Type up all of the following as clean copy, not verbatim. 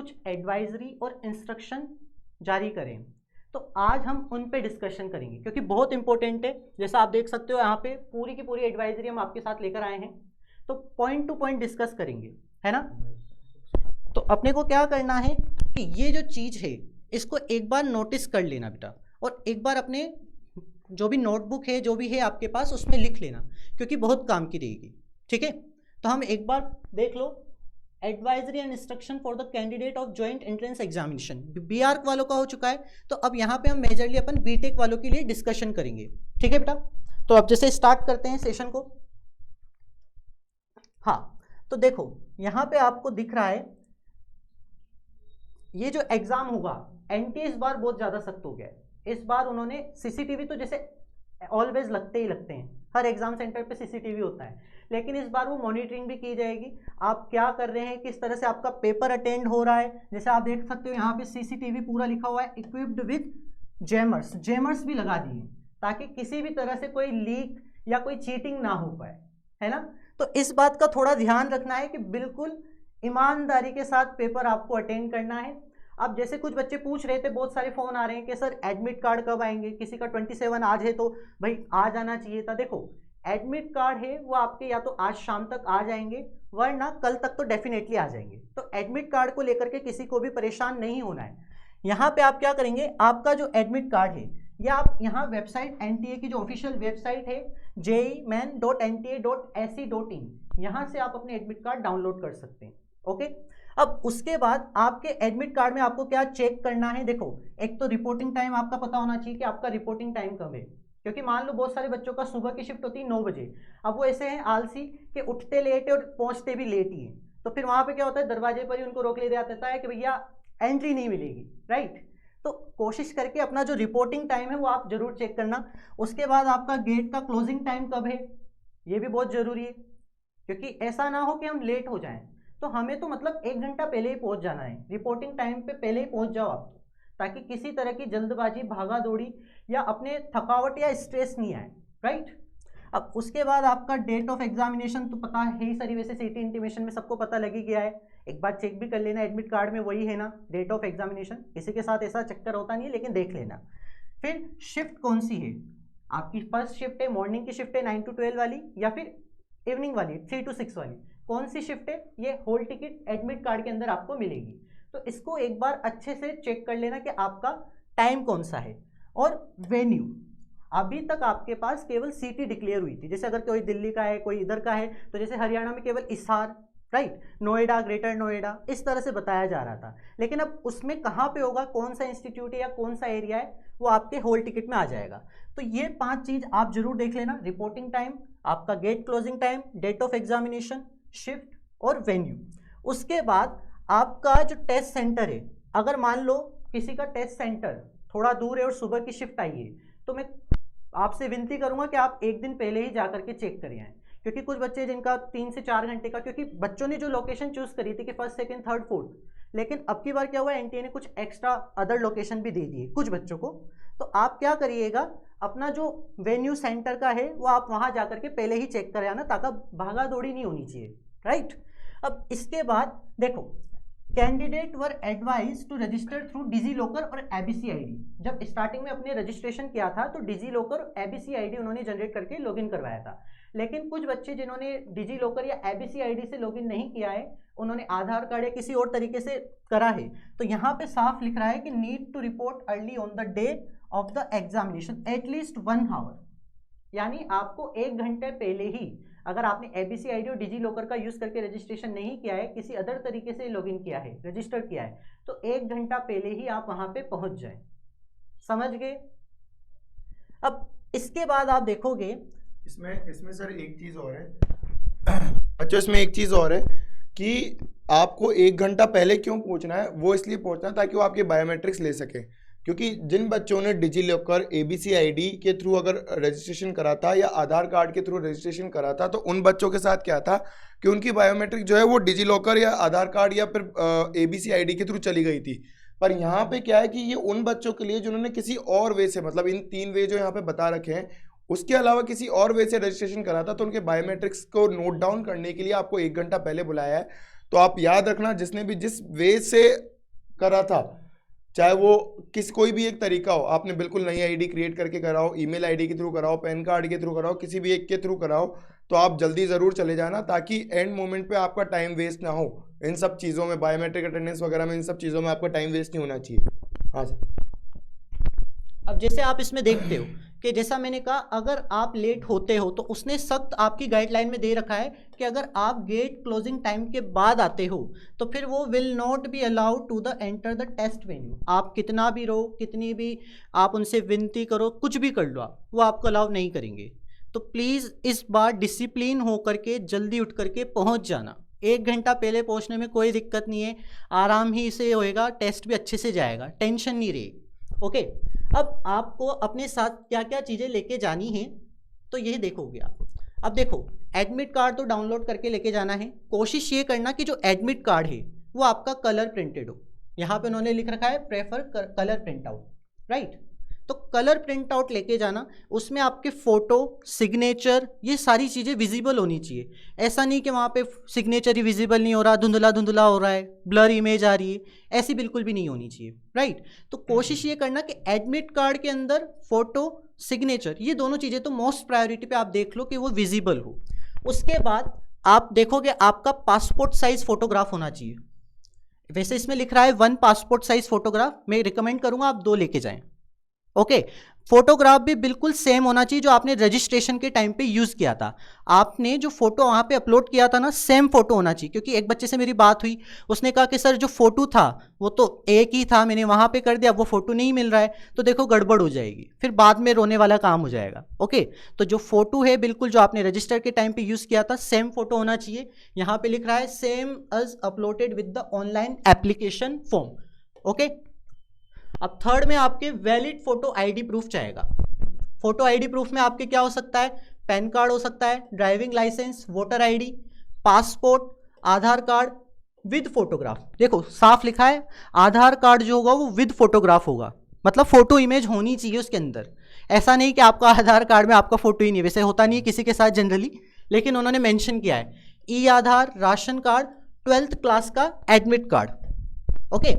कुछ एडवाइजरी और इंस्ट्रक्शन जारी करें। तो आज हम उन पे डिस्कशन करेंगे क्योंकि बहुत इंपॉर्टेंट है। जैसा आप देख सकते हो यहाँ पे पूरी की पूरी एडवाइजरी हम आपके साथ लेकर आए हैं, तो पॉइंट टू पॉइंट डिस्कस करेंगे, है ना। तो अपने को क्या करना है कि ये जो चीज़ है इसको एक बार नोटिस कर लेना बेटा, और एक बार अपने जो भी नोटबुक है जो भी है आपके पास उसमें लिख लेना, क्योंकि बहुत काम की रहेगी। ठीक है, तो हम एक बार देख लो, advisory and instruction for the candidate of joint entrance examination, B Arch वालों का हो चुका है, तो अब यहाँ पे हम मेजरली अपन बीटेक वालों के लिए डिस्कशन करेंगे। ठीक है बेटा, तो अब जैसे स्टार्ट करते हैं सेशन को। हाँ, तो देखो यहाँ पे आपको दिख रहा है ये जो एग्जाम होगा एनटीए इस बार बहुत ज़्यादा सख्त हो गया है। इस बार उन्होंने सीसीटीवी तो जैसे ऑलवेज लगते ही लगते हैं, हर एग्जाम सेंटर पे सीसीटीवी होता है, लेकिन इस बार वो मॉनिटरिंग भी की जाएगी, आप क्या कर रहे हैं, किस तरह से आपका पेपर अटेंड हो रहा है। जैसे आप देख सकते हो यहाँ पे सीसीटीवी पूरा लिखा हुआ है, इक्विप्ड विद जैमर्स, जैमर्स भी लगा दिए ताकि किसी भी तरह से कोई लीक या कोई चीटिंग ना हो पाए, है ना। तो इस बात का थोड़ा ध्यान रखना है कि बिल्कुल ईमानदारी के साथ पेपर आपको अटेंड करना है। अब जैसे कुछ बच्चे पूछ रहे थे, बहुत सारे फ़ोन आ रहे हैं कि सर एडमिट कार्ड कब आएंगे, किसी का 27 आज है तो भाई आज आना चाहिए था। देखो एडमिट कार्ड है वो आपके या तो आज शाम तक आ जाएंगे, वरना कल तक तो डेफिनेटली आ जाएंगे। तो एडमिट कार्ड को लेकर के किसी को भी परेशान नहीं होना है। यहाँ पे आप क्या करेंगे, आपका जो एडमिट कार्ड है या आप यहाँ वेबसाइट एनटीए की जो ऑफिशियल वेबसाइट है jeiman.nta.ac.in, यहाँ से आप अपने एडमिट कार्ड डाउनलोड कर सकते हैं। ओके, अब उसके बाद आपके एडमिट कार्ड में आपको क्या चेक करना है, देखो एक तो रिपोर्टिंग टाइम आपका पता होना चाहिए कि आपका रिपोर्टिंग टाइम कब है, क्योंकि मान लो बहुत सारे बच्चों का सुबह की शिफ्ट होती है 9 बजे, अब वो ऐसे हैं आलसी कि उठते लेट है और पहुंचते भी लेट ही है, तो फिर वहां पे क्या होता है दरवाजे पर ही उनको रोक लिया जाता है कि भैया एंट्री नहीं मिलेगी, राइट। तो कोशिश करके अपना जो रिपोर्टिंग टाइम है वो आप जरूर चेक करना। उसके बाद आपका गेट का क्लोजिंग टाइम कब है ये भी बहुत जरूरी है, क्योंकि ऐसा ना हो कि हम लेट हो जाएं। तो हमें तो मतलब 1 घंटा पहले ही पहुंच जाना है, रिपोर्टिंग टाइम पे पहले ही पहुंच जाओ आप, ताकि किसी तरह की जल्दबाजी, भागा दौड़ी या अपने थकावट या स्ट्रेस नहीं आए, राइट। अब उसके बाद आपका डेट ऑफ एग्जामिनेशन तो पता है ही सारी, वैसे सिटी इंटीमेशन में सबको पता लग ही गया है, एक बार चेक भी कर लेना एडमिट कार्ड में वही है ना डेट ऑफ एग्जामिनेशन, किसी के साथ ऐसा चक्कर होता नहीं है लेकिन देख लेना। फिर शिफ्ट कौन सी है आपकी, फर्स्ट शिफ्ट है मॉर्निंग की शिफ्ट है 9 to 12 वाली, या फिर इवनिंग वाली 3 to 6 वाली, कौन सी शिफ्ट है, ये होल टिकट एडमिट कार्ड के अंदर आपको मिलेगी। तो इसको एक बार अच्छे से चेक कर लेना कि आपका टाइम कौन सा है। और वेन्यू, अभी तक आपके पास केवल सिटी डिक्लेयर हुई थी, जैसे अगर कोई दिल्ली का है कोई इधर का है, तो जैसे हरियाणा में केवल हिसार, राइट, नोएडा, ग्रेटर नोएडा, इस तरह से बताया जा रहा था। लेकिन अब उसमें कहाँ पे होगा, कौन सा इंस्टीट्यूट है या कौन सा एरिया है, वो आपके होल टिकट में आ जाएगा। तो ये 5 चीज़ आप जरूर देख लेना, रिपोर्टिंग टाइम, आपका gate closing time, date of examination, shift और वेन्यू। उसके बाद आपका जो टेस्ट सेंटर है, अगर मान लो किसी का टेस्ट सेंटर थोड़ा दूर है और सुबह की शिफ्ट आई है, तो मैं आपसे विनती करूंगा कि आप एक दिन पहले ही जाकर के चेक करिए आएँ, क्योंकि कुछ बच्चे जिनका 3 से 4 घंटे का, क्योंकि बच्चों ने जो लोकेशन चूज करी थी कि फर्स्ट सेकंड थर्ड फोर्थ, लेकिन अब की बार क्या हुआ एनटीए ने कुछ एक्स्ट्रा अदर लोकेशन भी दे दिए कुछ बच्चों को। तो आप क्या करिएगा, अपना जो वेन्यू सेंटर का है वो आप वहां जाकर के पहले ही चेक कर आना, ताकि भागा दौड़ी नहीं होनी चाहिए, राइट। अब इसके बाद देखो, candidate were advise to register through DigiLocker और एबीसी आईडी। जब स्टार्टिंग में अपने रजिस्ट्रेशन किया था तो डिजी लॉकर और एबीसी आईडी उन्होंने जनरेट करके लॉगिन करवाया था, लेकिन कुछ बच्चे जिन्होंने डिजी लॉकर या एबीसी आईडी से लॉगिन नहीं किया है, उन्होंने आधार कार्ड या किसी और तरीके से करा है, तो यहाँ पे साफ लिख रहा है कि need to report early on the day of the examination at least 1 hour, यानी आपको 1 घंटे पहले ही, अगर आपने एबीसी आईडी और डिजी लॉकर का यूज करके रजिस्ट्रेशन नहीं किया है, किसी अदर तरीके से लॉगिन किया है, रजिस्टर किया है, तो 1 घंटा पहले ही आप वहां पे पहुंच जाए, समझ गए। अब इसके बाद आप देखोगे इसमें सर एक चीज और है, अच्छा इसमें एक चीज और है कि आपको 1 घंटा पहले क्यों पहुंचना है, वो इसलिए पहुंचना है ताकि वो आपके बायोमेट्रिक्स ले सके, क्योंकि जिन बच्चों ने डिजी लॉकर एबीसी आईडी के थ्रू अगर रजिस्ट्रेशन करा था या आधार कार्ड के थ्रू रजिस्ट्रेशन करा था, तो उन बच्चों के साथ क्या था कि उनकी बायोमेट्रिक जो है वो डिजी लॉकर या आधार कार्ड या फिर एबीसी आईडी के थ्रू चली गई थी। पर यहाँ पे क्या है कि ये उन बच्चों के लिए जिन्होंने किसी और वे से, मतलब इन 3 वे जो यहाँ पे बता रखे हैं उसके अलावा किसी और वे से रजिस्ट्रेशन करा था, तो उनके बायोमेट्रिक्स को नोट डाउन करने के लिए आपको 1 घंटा पहले बुलाया है। तो आप याद रखना, जिसने भी जिस वे से करा था, चाहे वो कोई भी एक तरीका हो, आपने बिल्कुल नई आईडी क्रिएट करके कराओ, ईमेल आईडी के थ्रू कराओ, पैन कार्ड के थ्रू कराओ, किसी भी एक के थ्रू कराओ, तो आप जल्दी ज़रूर चले जाना, ताकि एंड मोमेंट पे आपका टाइम वेस्ट ना हो इन सब चीज़ों में, बायोमेट्रिक अटेंडेंस वगैरह में, इन सब चीज़ों में आपका टाइम वेस्ट नहीं होना चाहिए। हाँ सर। अब जैसे आप इसमें देखते हो कि जैसा मैंने कहा, अगर आप लेट होते हो तो उसने सख्त आपकी गाइडलाइन में दे रखा है कि अगर आप गेट क्लोजिंग टाइम के बाद आते हो तो फिर वो will not be allowed to the enter the test venue. आप कितना भी रो, कितनी भी आप उनसे विनती करो, कुछ भी कर लो, वो आपको अलाउ नहीं करेंगे। तो प्लीज़ इस बार डिसिप्लिन होकर के जल्दी उठ करके पहुँच जाना। 1 घंटा पहले पहुँचने में कोई दिक्कत नहीं है, आराम ही से होएगा, टेस्ट भी अच्छे से जाएगा, टेंशन नहीं रहेगी। ओके, अब आपको अपने साथ क्या क्या चीज़ें लेके जानी हैं तो ये देखोगे आप। अब देखो, एडमिट कार्ड तो डाउनलोड करके लेके जाना है। कोशिश ये करना कि जो एडमिट कार्ड है वो आपका कलर प्रिंटेड हो। यहाँ पे उन्होंने लिख रखा है prefer colour print out, right. तो कलर प्रिंट आउट लेके जाना, उसमें आपके फ़ोटो, सिग्नेचर, ये सारी चीज़ें विजिबल होनी चाहिए। ऐसा नहीं कि वहाँ पे सिग्नेचर ही विजिबल नहीं हो रहा, धुंधला धुंधला हो रहा है, ब्लर इमेज आ रही है, ऐसी बिल्कुल भी नहीं होनी चाहिए, राइट। तो कोशिश ये करना कि एडमिट कार्ड के अंदर फ़ोटो, सिग्नेचर, ये दोनों चीज़ें तो मोस्ट प्रायोरिटी पे आप देख लो कि वो विजिबल हो। उसके बाद आप देखोगे आपका पासपोर्ट साइज़ फ़ोटोग्राफ होना चाहिए। वैसे इसमें लिख रहा है 1 पासपोर्ट साइज़ फ़ोटोग्राफ, मैं रिकमेंड करूँगा आप 2 लेके जाएँ। ओके, फोटोग्राफ भी बिल्कुल सेम होना चाहिए जो आपने रजिस्ट्रेशन के टाइम पे यूज़ किया था। आपने जो फोटो वहाँ पे अपलोड किया था ना, सेम फोटो होना चाहिए। क्योंकि एक बच्चे से मेरी बात हुई, उसने कहा कि सर जो फोटो था वो तो एक ही था, मैंने वहाँ पे कर दिया, वो फोटो नहीं मिल रहा है, तो देखो गड़बड़ हो जाएगी, फिर बाद में रोने वाला काम हो जाएगा। ओके, तो जो फोटो है बिल्कुल जो आपने रजिस्टर के टाइम पे यूज़ किया था, सेम फोटो होना चाहिए। यहाँ पे लिख रहा है same as uploaded with the online application form. Okay, अब थर्ड में आपके वैलिड फोटो आईडी प्रूफ चाहेगा। फोटो आईडी प्रूफ में आपके क्या हो सकता है, पैन कार्ड हो सकता है, driving licence, voter ID, passport, Aadhaar card with photograph. देखो साफ लिखा है, आधार कार्ड जो होगा वो विद फोटोग्राफ होगा, मतलब फोटो इमेज होनी चाहिए उसके अंदर। ऐसा नहीं कि आपका आधार कार्ड में आपका फोटो ही नहीं, वैसे होता नहीं है किसी के साथ जनरली, लेकिन उन्होंने मेंशन किया है ई आधार, राशन कार्ड, 12th क्लास का एडमिट कार्ड। ओके,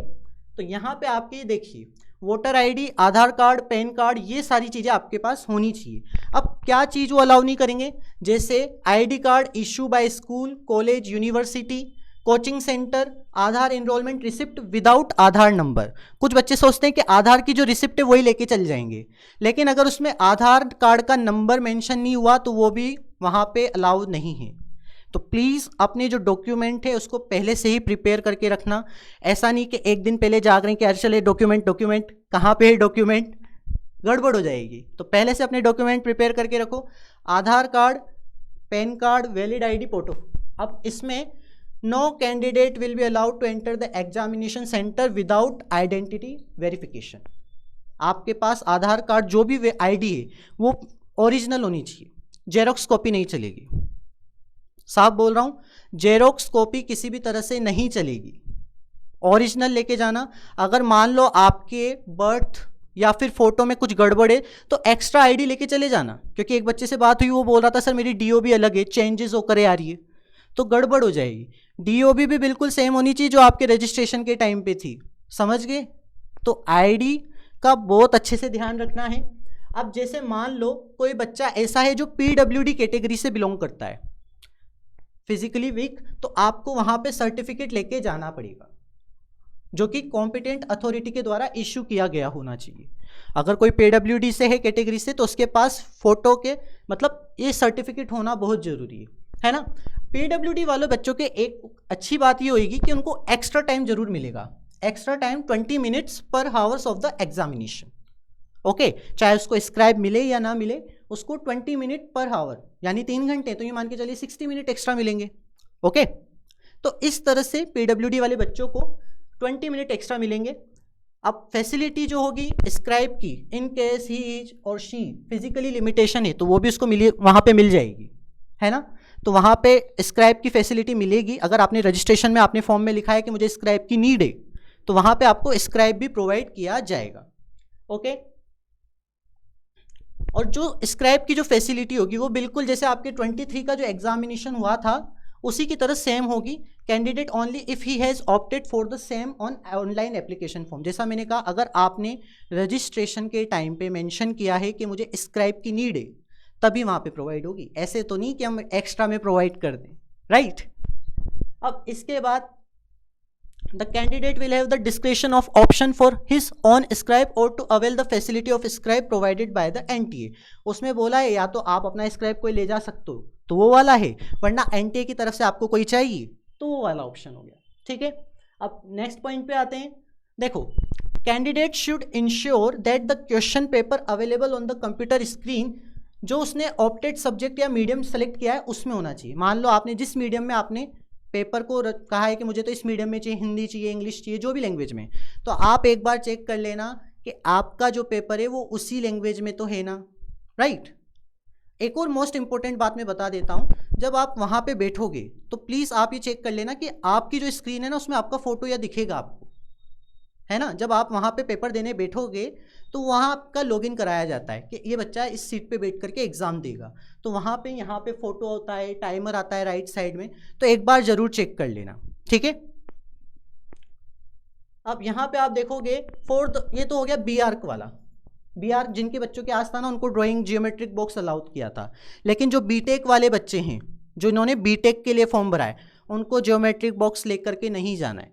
तो यहाँ पे आपके देखिए voter ID, Aadhaar card, PAN card, ये सारी चीज़ें आपके पास होनी चाहिए। अब क्या चीज़ वो अलाउ नहीं करेंगे, जैसे ID card issue bye school, college, university, coaching centre, आधार एनरोलमेंट रिसिप्ट विदाउट आधार नंबर। कुछ बच्चे सोचते हैं कि आधार की जो रिसिप्ट है वही लेके चल जाएंगे, लेकिन अगर उसमें आधार कार्ड का नंबर मेंशन नहीं हुआ तो वो भी वहाँ पे अलाउ नहीं है। तो प्लीज़ अपने जो डॉक्यूमेंट है उसको पहले से ही प्रिपेयर करके रखना। ऐसा नहीं कि एक दिन पहले जाग रहे हैं कि अरे चले डॉक्यूमेंट कहाँ पे है, डॉक्यूमेंट गड़बड़ हो जाएगी। तो पहले से अपने डॉक्यूमेंट प्रिपेयर करके रखो, Aadhaar card, PAN card, valid ID, photo. अब इसमें no candidate will be allowed to enter the examination centre without identity verification. आपके पास आधार कार्ड जो भी आईडी है वो ओरिजिनल होनी चाहिए, जेरोक्स कॉपी नहीं चलेगी। साफ बोल रहा हूँ, जेरोक्स कॉपी किसी भी तरह से नहीं चलेगी, ओरिजिनल लेके जाना। अगर मान लो आपके बर्थ या फिर फोटो में कुछ गड़बड़ है तो एक्स्ट्रा आईडी लेके चले जाना। क्योंकि एक बच्चे से बात हुई, वो बोल रहा था सर मेरी डीओबी अलग है, चेंजेस होकर आ रही है, तो गड़बड़ हो जाएगी। डीओबी भी बिल्कुल सेम होनी चाहिए जो आपके रजिस्ट्रेशन के टाइम पे थी, समझ गए। तो आईडी का बहुत अच्छे से ध्यान रखना है। अब जैसे मान लो कोई बच्चा ऐसा है जो पीडब्ल्यूडी कैटेगरी से बिलोंग करता है, फिजिकली वीक, तो आपको वहाँ पे सर्टिफिकेट लेके जाना पड़ेगा जो कि कॉम्पिटेंट अथॉरिटी के द्वारा इश्यू किया गया होना चाहिए। अगर कोई पीडब्ल्यूडी से है कैटेगरी से तो उसके पास फोटो के मतलब ये सर्टिफिकेट होना बहुत ज़रूरी है ना। पीडब्ल्यूडी वाले बच्चों के एक अच्छी बात ये होगी कि उनको एक्स्ट्रा टाइम जरूर मिलेगा, एक्स्ट्रा टाइम 20 मिनट्स पर hours of the examination. Okay, चाहे उसको स्क्राइब मिले या ना मिले, उसको 20 मिनट पर हावर यानी 3 घंटे, तो ये मान के चलिए 60 मिनट एक्स्ट्रा मिलेंगे। ओके, तो इस तरह से पीडब्ल्यूडी वाले बच्चों को 20 मिनट एक्स्ट्रा मिलेंगे। अब फैसिलिटी जो होगी स्क्राइब की, इन केस ही इज और शी फिजिकली लिमिटेशन है तो वो भी उसको वहाँ पे मिल जाएगी, है ना। तो वहाँ पे स्क्राइब की फैसिलिटी मिलेगी। अगर आपने रजिस्ट्रेशन में आपने फॉर्म में लिखा है कि मुझे स्क्राइब की नीड है तो वहाँ पे आपको स्क्राइब भी प्रोवाइड किया जाएगा। ओके, और जो स्क्राइब की जो फैसिलिटी होगी वो बिल्कुल जैसे आपके 23 का जो एग्जामिनेशन हुआ था उसी की तरह सेम होगी, candidate only if he has opted for the same on online application form. जैसा मैंने कहा, अगर आपने रजिस्ट्रेशन के टाइम पे मेंशन किया है कि मुझे स्क्राइब की नीड है, तभी वहाँ पे प्रोवाइड होगी, ऐसे तो नहीं कि हम एक्स्ट्रा में प्रोवाइड कर दें, राइट। अब इसके बाद the candidate will have the description of option for his on scribe और to avail the facility of scribe provided by the NTA. उसमें बोला है या तो आप अपना स्क्राइब कोई ले जा सकते हो तो वो वाला है, वरना एनटीए की तरफ से आपको कोई चाहिए तो वो वाला ऑप्शन हो गया, ठीक है। अब नेक्स्ट पॉइंट पे आते हैं। देखो, candidate should ensure that the question paper available on the computer screen, जो उसने ऑप्टेड सब्जेक्ट या मीडियम सेलेक्ट किया है उसमें होना चाहिए। मान लो आपने जिस मीडियम में आपने पेपर को कहा है कि मुझे तो इस मीडियम में चाहिए, हिंदी चाहिए, इंग्लिश चाहिए, जो भी लैंग्वेज में, तो आप एक बार चेक कर लेना कि आपका जो पेपर है वो उसी लैंग्वेज में तो है ना, राइट। एक और मोस्ट इंपॉर्टेंट बात मैं बता देता हूँ, जब आप वहाँ पे बैठोगे तो प्लीज़ आप ये चेक कर लेना कि आपकी जो स्क्रीन है ना उसमें आपका फ़ोटो या दिखेगा आपको, है ना। जब आप वहाँ पे पेपर देने बैठोगे तो वहाँ आपका लॉगिन कराया जाता है कि ये बच्चा इस सीट पे बैठ करके एग्ज़ाम देगा, तो वहाँ पे यहाँ पे फ़ोटो होता है, टाइमर आता है राइट साइड में, तो एक बार ज़रूर चेक कर लेना, ठीक है। अब यहाँ पे आप देखोगे ये तो हो गया बी आर्क वाला। बी आर्क जिनके बच्चों के आस था ना, उनको ड्राइंग जियोमेट्रिक बॉक्स अलाउड किया था, लेकिन जो बीटेक वाले बच्चे हैं, जो इन्होंने बीटेक के लिए फॉर्म भरा है, उनको जियोमेट्रिक बॉक्स लेकर के नहीं जाना है,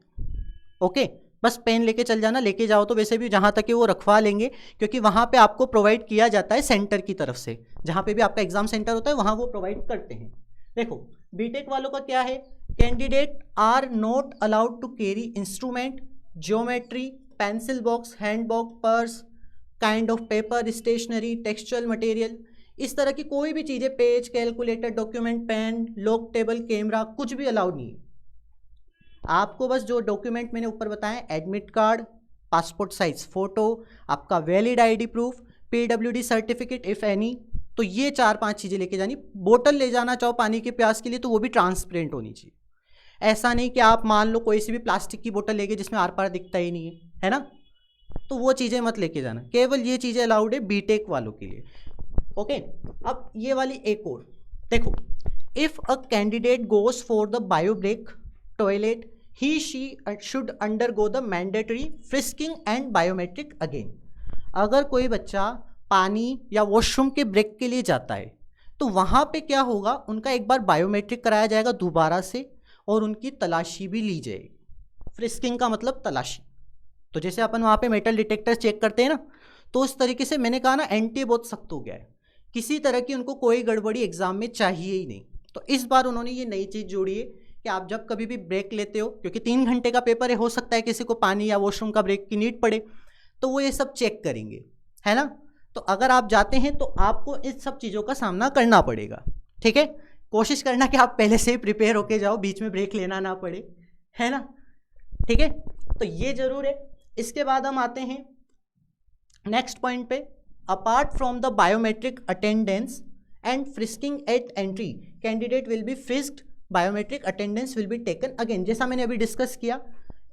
ओके। बस पेन लेके चल जाना, लेके जाओ तो वैसे भी जहाँ तक कि वो रखवा लेंगे, क्योंकि वहाँ पे आपको प्रोवाइड किया जाता है सेंटर की तरफ से, जहाँ पे भी आपका एग्जाम सेंटर होता है वहाँ वो प्रोवाइड करते हैं। देखो, बीटेक वालों का क्या है, candidate are not allowed to carry instrument, geometry, pencil box, hand box, purse, kind of paper, stationery, textual material, इस तरह की कोई भी चीज़ें, page, calculator, document, pen, lock table, camera, कुछ भी अलाउड नहीं है। आपको बस जो डॉक्यूमेंट मैंने ऊपर बताया, admit card, passport size photo, आपका valid ID proof, PWD certificate if any, तो ये 4-5 चीज़ें लेके जानी। बोतल ले जाना चाहो पानी के प्यास के लिए तो वो भी ट्रांसपेरेंट होनी चाहिए। ऐसा नहीं कि आप मान लो कोई सी भी प्लास्टिक की बोतल लेके जिसमें आर पार दिखता ही नहीं है ना, तो वो चीज़ें मत लेके जाना। केवल ये चीज़ें अलाउड है बीटेक वालों के लिए, ओके। अब ये वाली एक और देखो, if a candidate goes for the bio break toilet, he she should undergo the mandatory frisking and biometric again। अगर कोई बच्चा पानी या वॉशरूम के ब्रेक के लिए जाता है तो वहाँ पे क्या होगा, उनका एक बार बायोमेट्रिक कराया जाएगा दोबारा से, और उनकी तलाशी भी ली जाएगी। फ्रिस्किंग का मतलब तलाशी, तो जैसे अपन वहाँ पे मेटल डिटेक्टर चेक करते हैं ना, तो उस तरीके से मैंने कहा ना, एनटीए बहुत सख्त हो गया है, किसी तरह की उनको कोई गड़बड़ी एग्जाम में चाहिए ही नहीं। तो इस बार उन्होंने ये नई चीज़ जोड़ी है कि आप जब कभी भी ब्रेक लेते हो, क्योंकि 3 घंटे का पेपर है, हो सकता है किसी को पानी या वॉशरूम का ब्रेक की नीड पड़े, तो वो ये सब चेक करेंगे, है ना। तो अगर आप जाते हैं तो आपको इस सब चीज़ों का सामना करना पड़ेगा, ठीक है। कोशिश करना कि आप पहले से ही प्रिपेयर होके जाओ, बीच में ब्रेक लेना ना पड़े, है ना, ठीक है। तो ये जरूर है। इसके बाद हम आते हैं नेक्स्ट पॉइंट पे। Apart from the biometric attendance and frisking at entry, candidate will be frisked, biometric attendance will be taken again. जैसा मैंने अभी डिस्कस किया,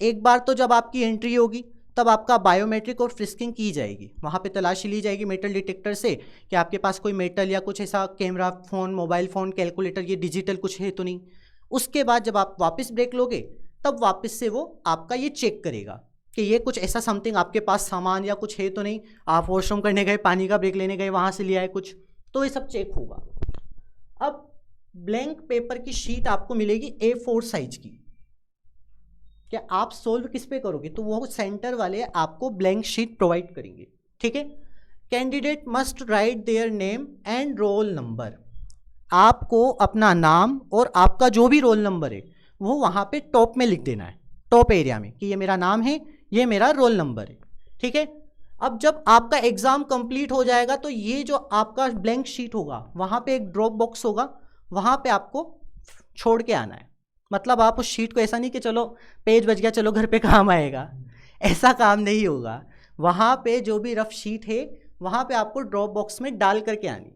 एक बार तो जब आपकी एंट्री होगी तब आपका बायोमेट्रिक और फ्रिस्किंग की जाएगी, वहाँ पे तलाशी ली जाएगी मेटल डिटेक्टर से कि आपके पास कोई मेटल या कुछ ऐसा camera, phone, mobile phone, calculator, ये डिजिटल कुछ है तो नहीं। उसके बाद जब आप वापस ब्रेक लोगे तब वापस से वो आपका ये चेक करेगा कि ये कुछ ऐसा समथिंग आपके पास सामान या कुछ है तो नहीं, आप वॉशरूम करने गए, पानी का ब्रेक लेने गए, वहाँ से लिया है कुछ, तो ये सब चेक होगा। अब ब्लैंक पेपर की शीट आपको मिलेगी A4 साइज की, क्या आप सोल्व किस पे करोगे, तो वो सेंटर वाले आपको ब्लैंक शीट प्रोवाइड करेंगे, ठीक है। Candidate must write their name and roll number, आपको अपना नाम और आपका जो भी रोल नंबर है वो वहाँ पे टॉप में लिख देना है, टॉप एरिया में, कि ये मेरा नाम है, ये मेरा रोल नंबर है, ठीक है। अब जब आपका एग्ज़ाम कंप्लीट हो जाएगा तो ये जो आपका ब्लैंक शीट होगा वहाँ पे एक ड्रॉप बॉक्स होगा, वहाँ पे आपको छोड़ के आना है। मतलब आप उस शीट को ऐसा नहीं कि चलो पेज बच गया, चलो घर पे काम आएगा, ऐसा काम नहीं होगा। वहाँ पे जो भी रफ शीट है वहाँ पे आपको ड्रॉप बॉक्स में डाल करके आनी,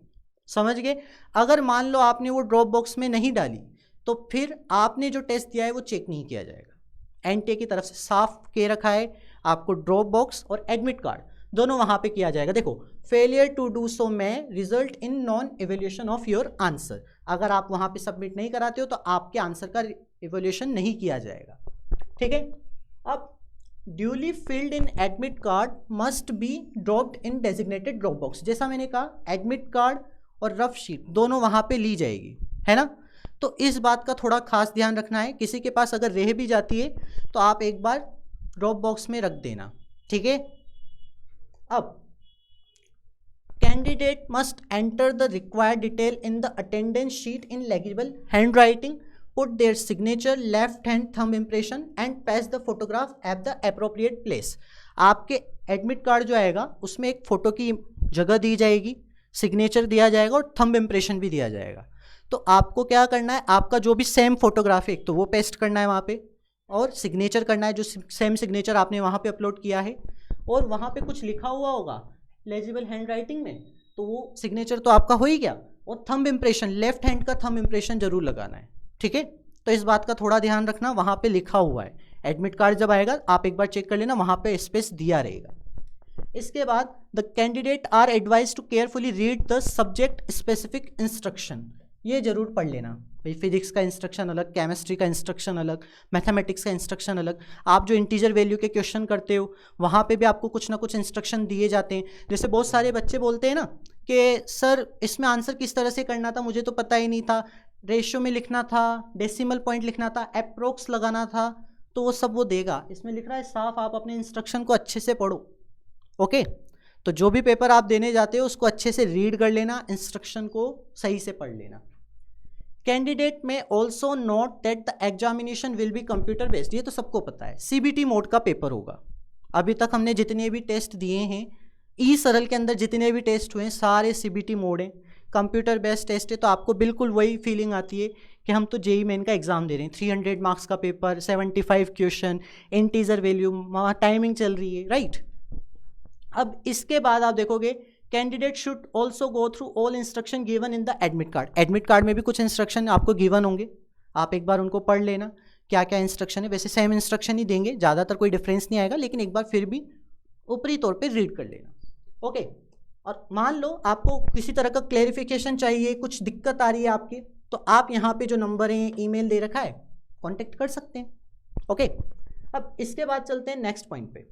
समझ गए। अगर मान लो आपने वो ड्रॉप बॉक्स में नहीं डाली तो फिर आपने जो टेस्ट दिया है वो चेक नहीं किया जाएगा। एनटीए की तरफ से साफ के रखा है आपको ड्रॉप बॉक्स और एडमिट कार्ड दोनों वहां पे किया जाएगा। देखो, फेलियर टू डू सो में result in non evaluation of your answer. अगर आप वहां पे सबमिट नहीं कराते हो तो आपके आंसर का इवेल्यूशन नहीं किया जाएगा, ठीक है। अब duly filled in admit card must be dropped in designated drop box. जैसा मैंने कहा, एडमिट कार्ड और रफ शीट दोनों वहां पे ली जाएगी, है ना। तो इस बात का थोड़ा खास ध्यान रखना है। किसी के पास अगर रह भी जाती है तो आप एक बार ड्रॉप बॉक्स में रख देना, ठीक है। अब candidate must enter the required detail in the attendance sheet in legible hand writing, put there signature, left hand thumb impression and paste the photograph at the appropriate place. आपके admit card जो आएगा उसमें एक photo की जगह दी जाएगी, signature दिया जाएगा और थंब इम्प्रेशन भी दिया जाएगा। तो आपको क्या करना है, आपका जो भी सेम फोटोग्राफ है एक तो वो पेस्ट करना है वहाँ पे, और सिग्नेचर करना है जो सेम सिग्नेचर आपने वहाँ पे अपलोड किया है। और वहाँ पे कुछ लिखा हुआ होगा लेजिबल हैंड राइटिंग में, तो वो सिग्नेचर तो आपका हो ही गया। और थंब इम्प्रेशन, लेफ्ट हैंड का थंब इम्प्रेशन जरूर लगाना है, ठीक है। तो इस बात का थोड़ा ध्यान रखना, वहाँ पे लिखा हुआ है। एडमिट कार्ड जब आएगा आप एक बार चेक कर लेना, वहाँ पे स्पेस दिया रहेगा। इसके बाद the candidate are advise to carefully read the subject specific instruction. ये जरूर पढ़ लेना भाई, फिजिक्स का इंस्ट्रक्शन अलग, केमिस्ट्री का इंस्ट्रक्शन अलग, मैथमेटिक्स का इंस्ट्रक्शन अलग। आप जो इंटीजर वैल्यू के क्वेश्चन करते हो वहाँ पे भी आपको कुछ ना कुछ इंस्ट्रक्शन दिए जाते हैं। जैसे बहुत सारे बच्चे बोलते हैं ना कि सर इसमें आंसर किस तरह से करना था, मुझे तो पता ही नहीं था, रेशियो में लिखना था, डेसिमल पॉइंट लिखना था, अप्रोक्स लगाना था, तो वो सब वो देगा। इसमें लिख रहा है साफ, आप अपने इंस्ट्रक्शन को अच्छे से पढ़ो, ओके। तो जो भी पेपर आप देने जाते हो उसको अच्छे से रीड कर लेना, इंस्ट्रक्शन को सही से पढ़ लेना। कैंडिडेट में also note that the examination will be computer based. ये तो सबको पता है, सीबीटी मोड का पेपर होगा। अभी तक हमने जितने भी टेस्ट दिए हैं, ई सरल के अंदर जितने भी टेस्ट हुए हैं सारे सीबीटी मोड हैं, कंप्यूटर बेस्ड टेस्ट है। तो आपको बिल्कुल वही फीलिंग आती है कि हम तो जेई मेन का एग्जाम दे रहे हैं। 300 मार्क्स का पेपर, 75 क्वेश्चन, इंटीजर वैल्यू, वहाँ टाइमिंग चल रही है, राइट। अब इसके बाद आप देखोगे candidate should also go through all instruction given in the admit card. Admit card में भी कुछ इंस्ट्रक्शन आपको गिवन होंगे, आप एक बार उनको पढ़ लेना क्या क्या इंस्ट्रक्शन है। वैसे सेम इंस्ट्रक्शन ही देंगे, ज़्यादातर कोई डिफरेंस नहीं आएगा, लेकिन एक बार फिर भी ऊपरी तौर पे रीड कर लेना, ओके। और मान लो आपको किसी तरह का क्लेरिफिकेशन चाहिए, कुछ दिक्कत आ रही है आपकी, तो आप यहाँ पे जो नंबर है, ईमेल दे रखा है, कॉन्टेक्ट कर सकते हैं, ओके। अब इसके बाद चलते हैं नेक्स्ट पॉइंट पे।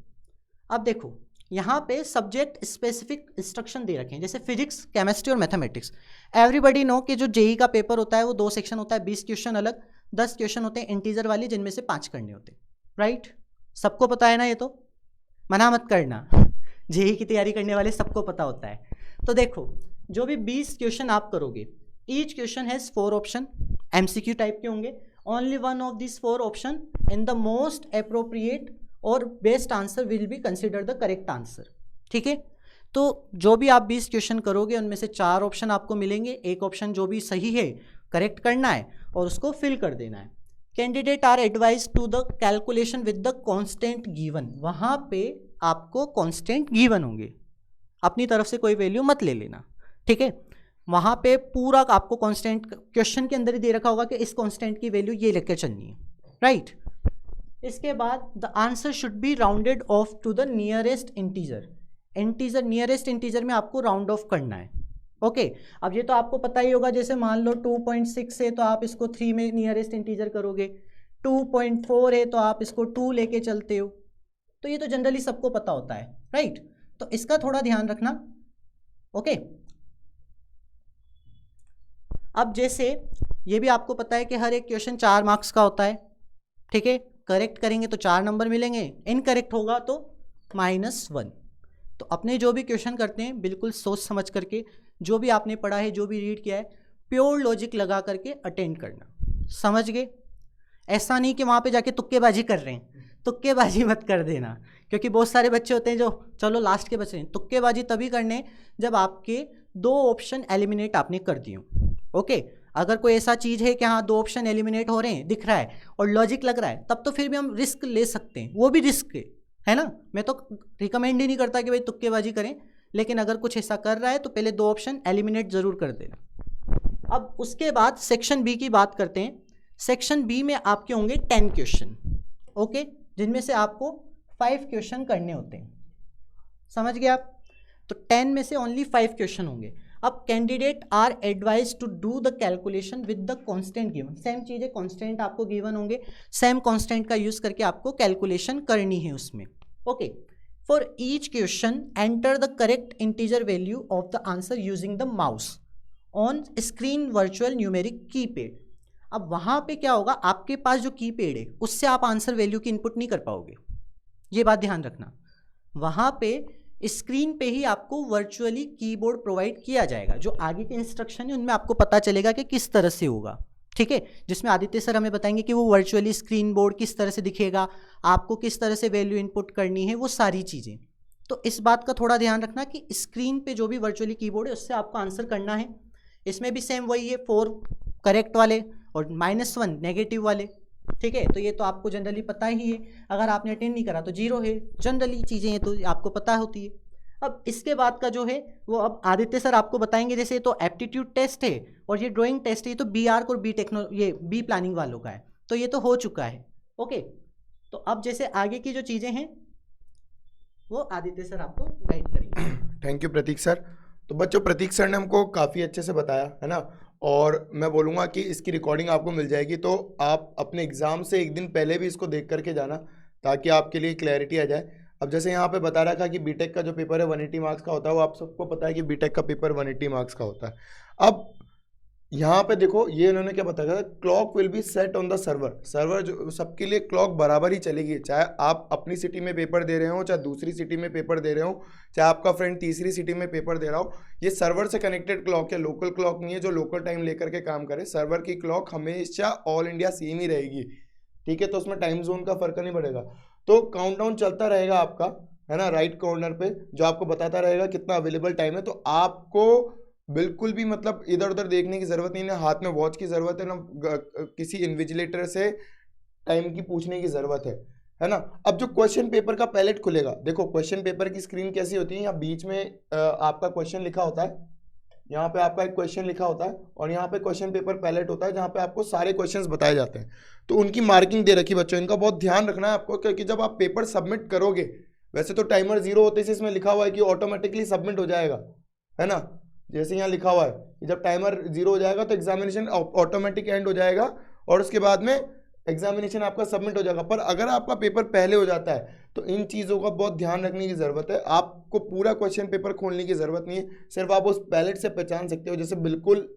अब देखो यहाँ पे सब्जेक्ट स्पेसिफिक इंस्ट्रक्शन दे रखे हैं, जैसे फिजिक्स, केमिस्ट्री और मैथमेटिक्स। एवरीबडी नो कि जो जेई का पेपर होता है वो 2 सेक्शन होता है, 20 क्वेश्चन अलग, 10 क्वेश्चन होते हैं इंटीजर वाले, जिनमें से 5 करने होते हैं, राइट। सबको पता है ना, ये तो मना मत करना, जेई की तैयारी करने वाले सबको पता होता है। तो देखो जो भी 20 क्वेश्चन आप करोगे, each question has 4 option, MCQ type के होंगे। Only one of this 4 option in the most appropriate और best answer will be consider the correct answer, ठीक है। तो जो भी आप 20 क्वेश्चन करोगे उनमें से 4 ऑप्शन आपको मिलेंगे, एक ऑप्शन जो भी सही है करेक्ट करना है और उसको फिल कर देना है। Candidate are advise to the calculation with the constant given. वहाँ पे आपको कांस्टेंट गिवन होंगे, अपनी तरफ से कोई वैल्यू मत ले लेना, ठीक है। वहाँ पे पूरा आपको कांस्टेंट क्वेश्चन के अंदर ही दे रखा होगा कि इस कांस्टेंट की वैल्यू ये लेकर चलनी है, राइट। इसके बाद the answer should be rounded off to the nearest integer. Integer, nearest integer में आपको राउंड ऑफ करना है, ओके। अब ये तो आपको पता ही होगा, जैसे मान लो 2.6 है तो आप इसको 3 में नियरेस्ट इंटीजर करोगे, 2.4 है तो आप इसको 2 लेके चलते हो। तो ये तो जनरली सबको पता होता है, राइट। तो इसका थोड़ा ध्यान रखना, ओके। अब जैसे ये भी आपको पता है कि हर एक क्वेश्चन 4 मार्क्स का होता है, ठीक है। करेक्ट करेंगे तो 4 नंबर मिलेंगे, इनकरेक्ट होगा तो -1। तो अपने जो भी क्वेश्चन करते हैं बिल्कुल सोच समझ करके, जो भी आपने पढ़ा है, जो भी रीड किया है, प्योर लॉजिक लगा करके अटेंड करना, समझ गए। ऐसा नहीं कि वहाँ पे जाके तुक्केबाजी कर रहे हैं, तुक्केबाजी मत कर देना, क्योंकि बहुत सारे बच्चे होते हैं जो चलो लास्ट के बच रहे हैं। तुक्केबाजी तभी करने जब आपके 2 ऑप्शन एलिमिनेट आपने कर दिए, ओके। अगर कोई ऐसा चीज़ है कि हाँ 2 ऑप्शन एलिमिनेट हो रहे हैं, दिख रहा है और लॉजिक लग रहा है, तब तो फिर भी हम रिस्क ले सकते हैं, वो भी रिस्क है ना। मैं तो रिकमेंड ही नहीं करता कि भाई तुक्केबाजी करें, लेकिन अगर कुछ ऐसा कर रहा है तो पहले 2 ऑप्शन एलिमिनेट ज़रूर कर देना। अब उसके बाद सेक्शन बी की बात करते हैं। सेक्शन बी में आपके होंगे 10 क्वेश्चन, ओके, जिनमें से आपको 5 क्वेश्चन करने होते हैं, समझ गए आप? तो 10 में से ओनली 5 क्वेश्चन होंगे। अब candidate are advise to do the calculation with the constant given, same चीज़ है, कांस्टेंट आपको गिवन होंगे, सेम कांस्टेंट का यूज करके आपको कैलकुलेशन करनी है उसमें। Okay, for each question enter the correct integer value of the answer using the mouse on screen virtual numeric keypad. अब वहाँ पे क्या होगा, आपके पास जो कीपैड है उससे आप आंसर वैल्यू की इनपुट नहीं कर पाओगे, ये बात ध्यान रखना। वहाँ पे स्क्रीन पे ही आपको वर्चुअली कीबोर्ड प्रोवाइड किया जाएगा, जो आगे के इंस्ट्रक्शन है उनमें आपको पता चलेगा कि किस तरह से होगा, ठीक है, जिसमें आदित्य सर हमें बताएंगे कि वो वर्चुअली स्क्रीन बोर्ड किस तरह से दिखेगा, आपको किस तरह से वैल्यू इनपुट करनी है, वो सारी चीज़ें। तो इस बात का थोड़ा ध्यान रखना कि स्क्रीन पे जो भी वर्चुअली कीबोर्ड है उससे आपको आंसर करना है। इसमें भी सेम वही है, 4 करेक्ट वाले और -1 नेगेटिव वाले, ठीक है। तो ये तो आपको जनरली पता ही है, अगर आपने अटेंड नहीं करा तो 0 है, जनरली चीज़ें ये तो आपको पता होती है। अब इसके बाद का जो है वो अब आदित्य सर आपको बताएंगे। जैसे तो एप्टीट्यूड टेस्ट है और ये ड्राइंग टेस्ट है, ये तो बी आर्क और ये बी प्लानिंग वालों का है, तो ये तो हो चुका है। ओके, तो अब जैसे आगे की जो चीज़ें हैं वो आदित्य सर आपको गाइड करेंगे। Thank you Prateek sir. तो बच्चों, प्रतीक सर ने हमको काफ़ी अच्छे से बताया है ना, और मैं बोलूँगा कि इसकी रिकॉर्डिंग आपको मिल जाएगी, तो आप अपने एग्ज़ाम से एक दिन पहले भी इसको देख करके जाना ताकि आपके लिए क्लैरिटी आ जाए। अब जैसे यहाँ पे बता रहा था कि बीटेक का जो पेपर है 180 मार्क्स का होता है, वो आप सबको पता है कि बीटेक का पेपर 180 मार्क्स का होता है। अब यहाँ पे देखो, ये इन्होंने क्या बताया था, clock will be set on the server जो सबके लिए क्लॉक बराबर ही चलेगी, चाहे आप अपनी सिटी में पेपर दे रहे हो, चाहे दूसरी सिटी में पेपर दे रहे हो, चाहे आपका फ्रेंड तीसरी सिटी में पेपर दे रहा हो। ये सर्वर से कनेक्टेड क्लॉक है, लोकल क्लॉक नहीं है जो लोकल टाइम लेकर के काम करे। सर्वर की क्लॉक हमेशा ऑल इंडिया सेम ही रहेगी, ठीक है, तो उसमें टाइम जोन का फर्क नहीं पड़ेगा। तो काउंटडाउन चलता रहेगा आपका, है ना, राइट कॉर्नर पे जो आपको बताता रहेगा कितना अवेलेबल टाइम है। तो आपको बिल्कुल भी मतलब इधर उधर देखने की जरूरत नहीं है, ना हाथ में वॉच की जरूरत है, ना किसी इन्विजिलेटर से टाइम की पूछने की जरूरत है ना। अब जो क्वेश्चन पेपर का पैलेट खुलेगा, देखो क्वेश्चन पेपर की स्क्रीन कैसी होती है, यहाँ बीच में आपका क्वेश्चन लिखा होता है, यहाँ पे आपका एक क्वेश्चन लिखा होता है, और यहाँ पे क्वेश्चन पेपर पैलेट होता है जहाँ पे आपको सारे क्वेश्चंस बताए जाते हैं। तो उनकी मार्किंग दे रखी बच्चों, इनका बहुत ध्यान रखना है आपको, क्योंकि जब आप पेपर सबमिट करोगे, वैसे तो टाइमर 0 होते से इसमें लिखा हुआ है कि ऑटोमेटिकली सबमिट हो जाएगा, है ना, जैसे यहाँ लिखा हुआ है कि जब टाइमर 0 हो जाएगा तो एग्जामिनेशन ऑटोमेटिक एंड हो जाएगा और उसके बाद में एग्जामिनेशन आपका सबमिट हो जाएगा। पर अगर आपका पेपर पहले हो जाता है तो इन चीज़ों का बहुत ध्यान रखने की ज़रूरत है। आपको पूरा क्वेश्चन पेपर खोलने की ज़रूरत नहीं है, सिर्फ आप उस पैलेट से पहचान सकते हो। जैसे बिल्कुल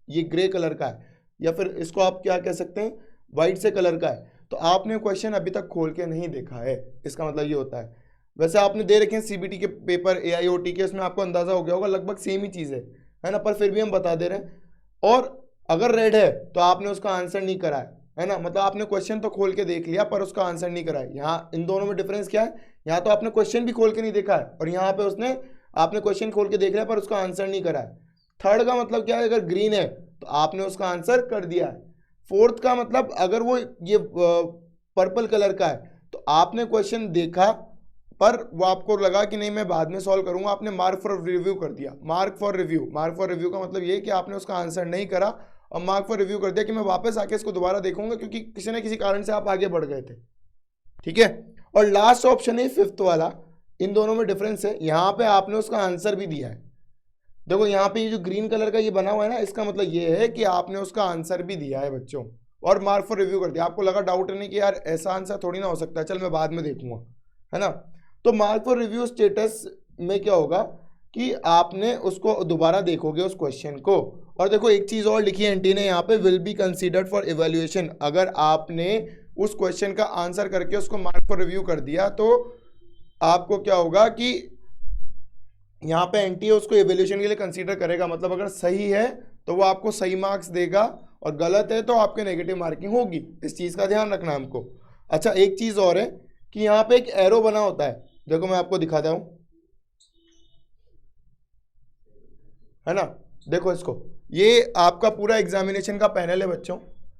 ये ग्रे कलर का है या फिर इसको आप क्या कह सकते हैं, वाइट से कलर का है, तो आपने क्वेश्चन अभी तक खोल के नहीं देखा है, इसका मतलब ये होता है। वैसे आपने दे रखे हैं सीबीटी के पेपर, एआईओटी के, उसमें आपको अंदाजा हो गया होगा, लगभग सेम ही चीज़ है ना, पर फिर भी हम बता दे रहे हैं। और अगर रेड है तो आपने उसका आंसर नहीं करा है ना, मतलब आपने क्वेश्चन तो खोल के देख लिया पर उसका आंसर नहीं करा है। यहाँ इन दोनों में डिफरेंस क्या है, यहाँ तो आपने क्वेश्चन भी खोल के नहीं देखा है और यहाँ पे आपने क्वेश्चन खोल के देख लिया पर उसका आंसर नहीं करा है। थर्ड का मतलब क्या है, अगर ग्रीन है तो आपने उसका आंसर कर दिया है। फोर्थ का मतलब अगर वो ये पर्पल कलर का है तो आपने क्वेश्चन देखा पर वो आपको लगा कि नहीं मैं बाद में सॉल्व करूंगा, आपने मार्क फॉर रिव्यू कर दिया। मार्क फॉर रिव्यू का मतलब ये कि आपने उसका आंसर नहीं करा और मार्क फॉर रिव्यू कर दिया कि मैं वापस आके इसको दोबारा देखूंगा, क्योंकि किसी न किसी कारण से आप आगे बढ़ गए थे, ठीक है। और लास्ट ऑप्शन है फिफ्थ वाला, इन दोनों में डिफरेंस है, यहाँ पे आपने उसका आंसर भी दिया है। देखो यहाँ पे ये जो ग्रीन कलर का ये बना हुआ है ना, इसका मतलब ये है कि आपने उसका आंसर भी दिया है बच्चों, और मार्क फॉर रिव्यू कर दिया। आपको लगा डाउट नहीं कि यार ऐसा आंसर थोड़ी ना हो सकता है, चल मैं बाद में देखूंगा, है ना। तो मार्क फॉर रिव्यू स्टेटस में क्या होगा कि आपने उसको दोबारा देखोगे उस क्वेश्चन को। और देखो एक चीज और लिखी है एंटी ने यहाँ पे, will be considered for evaluation. अगर आपने उस क्वेश्चन का आंसर करके उसको मार्क फॉर रिव्यू कर दिया तो आपको क्या होगा कि यहाँ पे एंटी है उसको इवैल्यूएशन के लिए कंसीडर करेगा। मतलब अगर सही है तो वो आपको सही मार्क्स देगा और गलत है तो आपके नेगेटिव मार्किंग होगी। इस चीज का ध्यान रखना हमको। अच्छा, एक चीज और है कि यहाँ पे एक एरो बना होता है, देखो मैं आपको दिखाता हूं, है ना, देखो इसको, ये आपका पूरा एग्जामिनेशन का पैनल है बच्चों।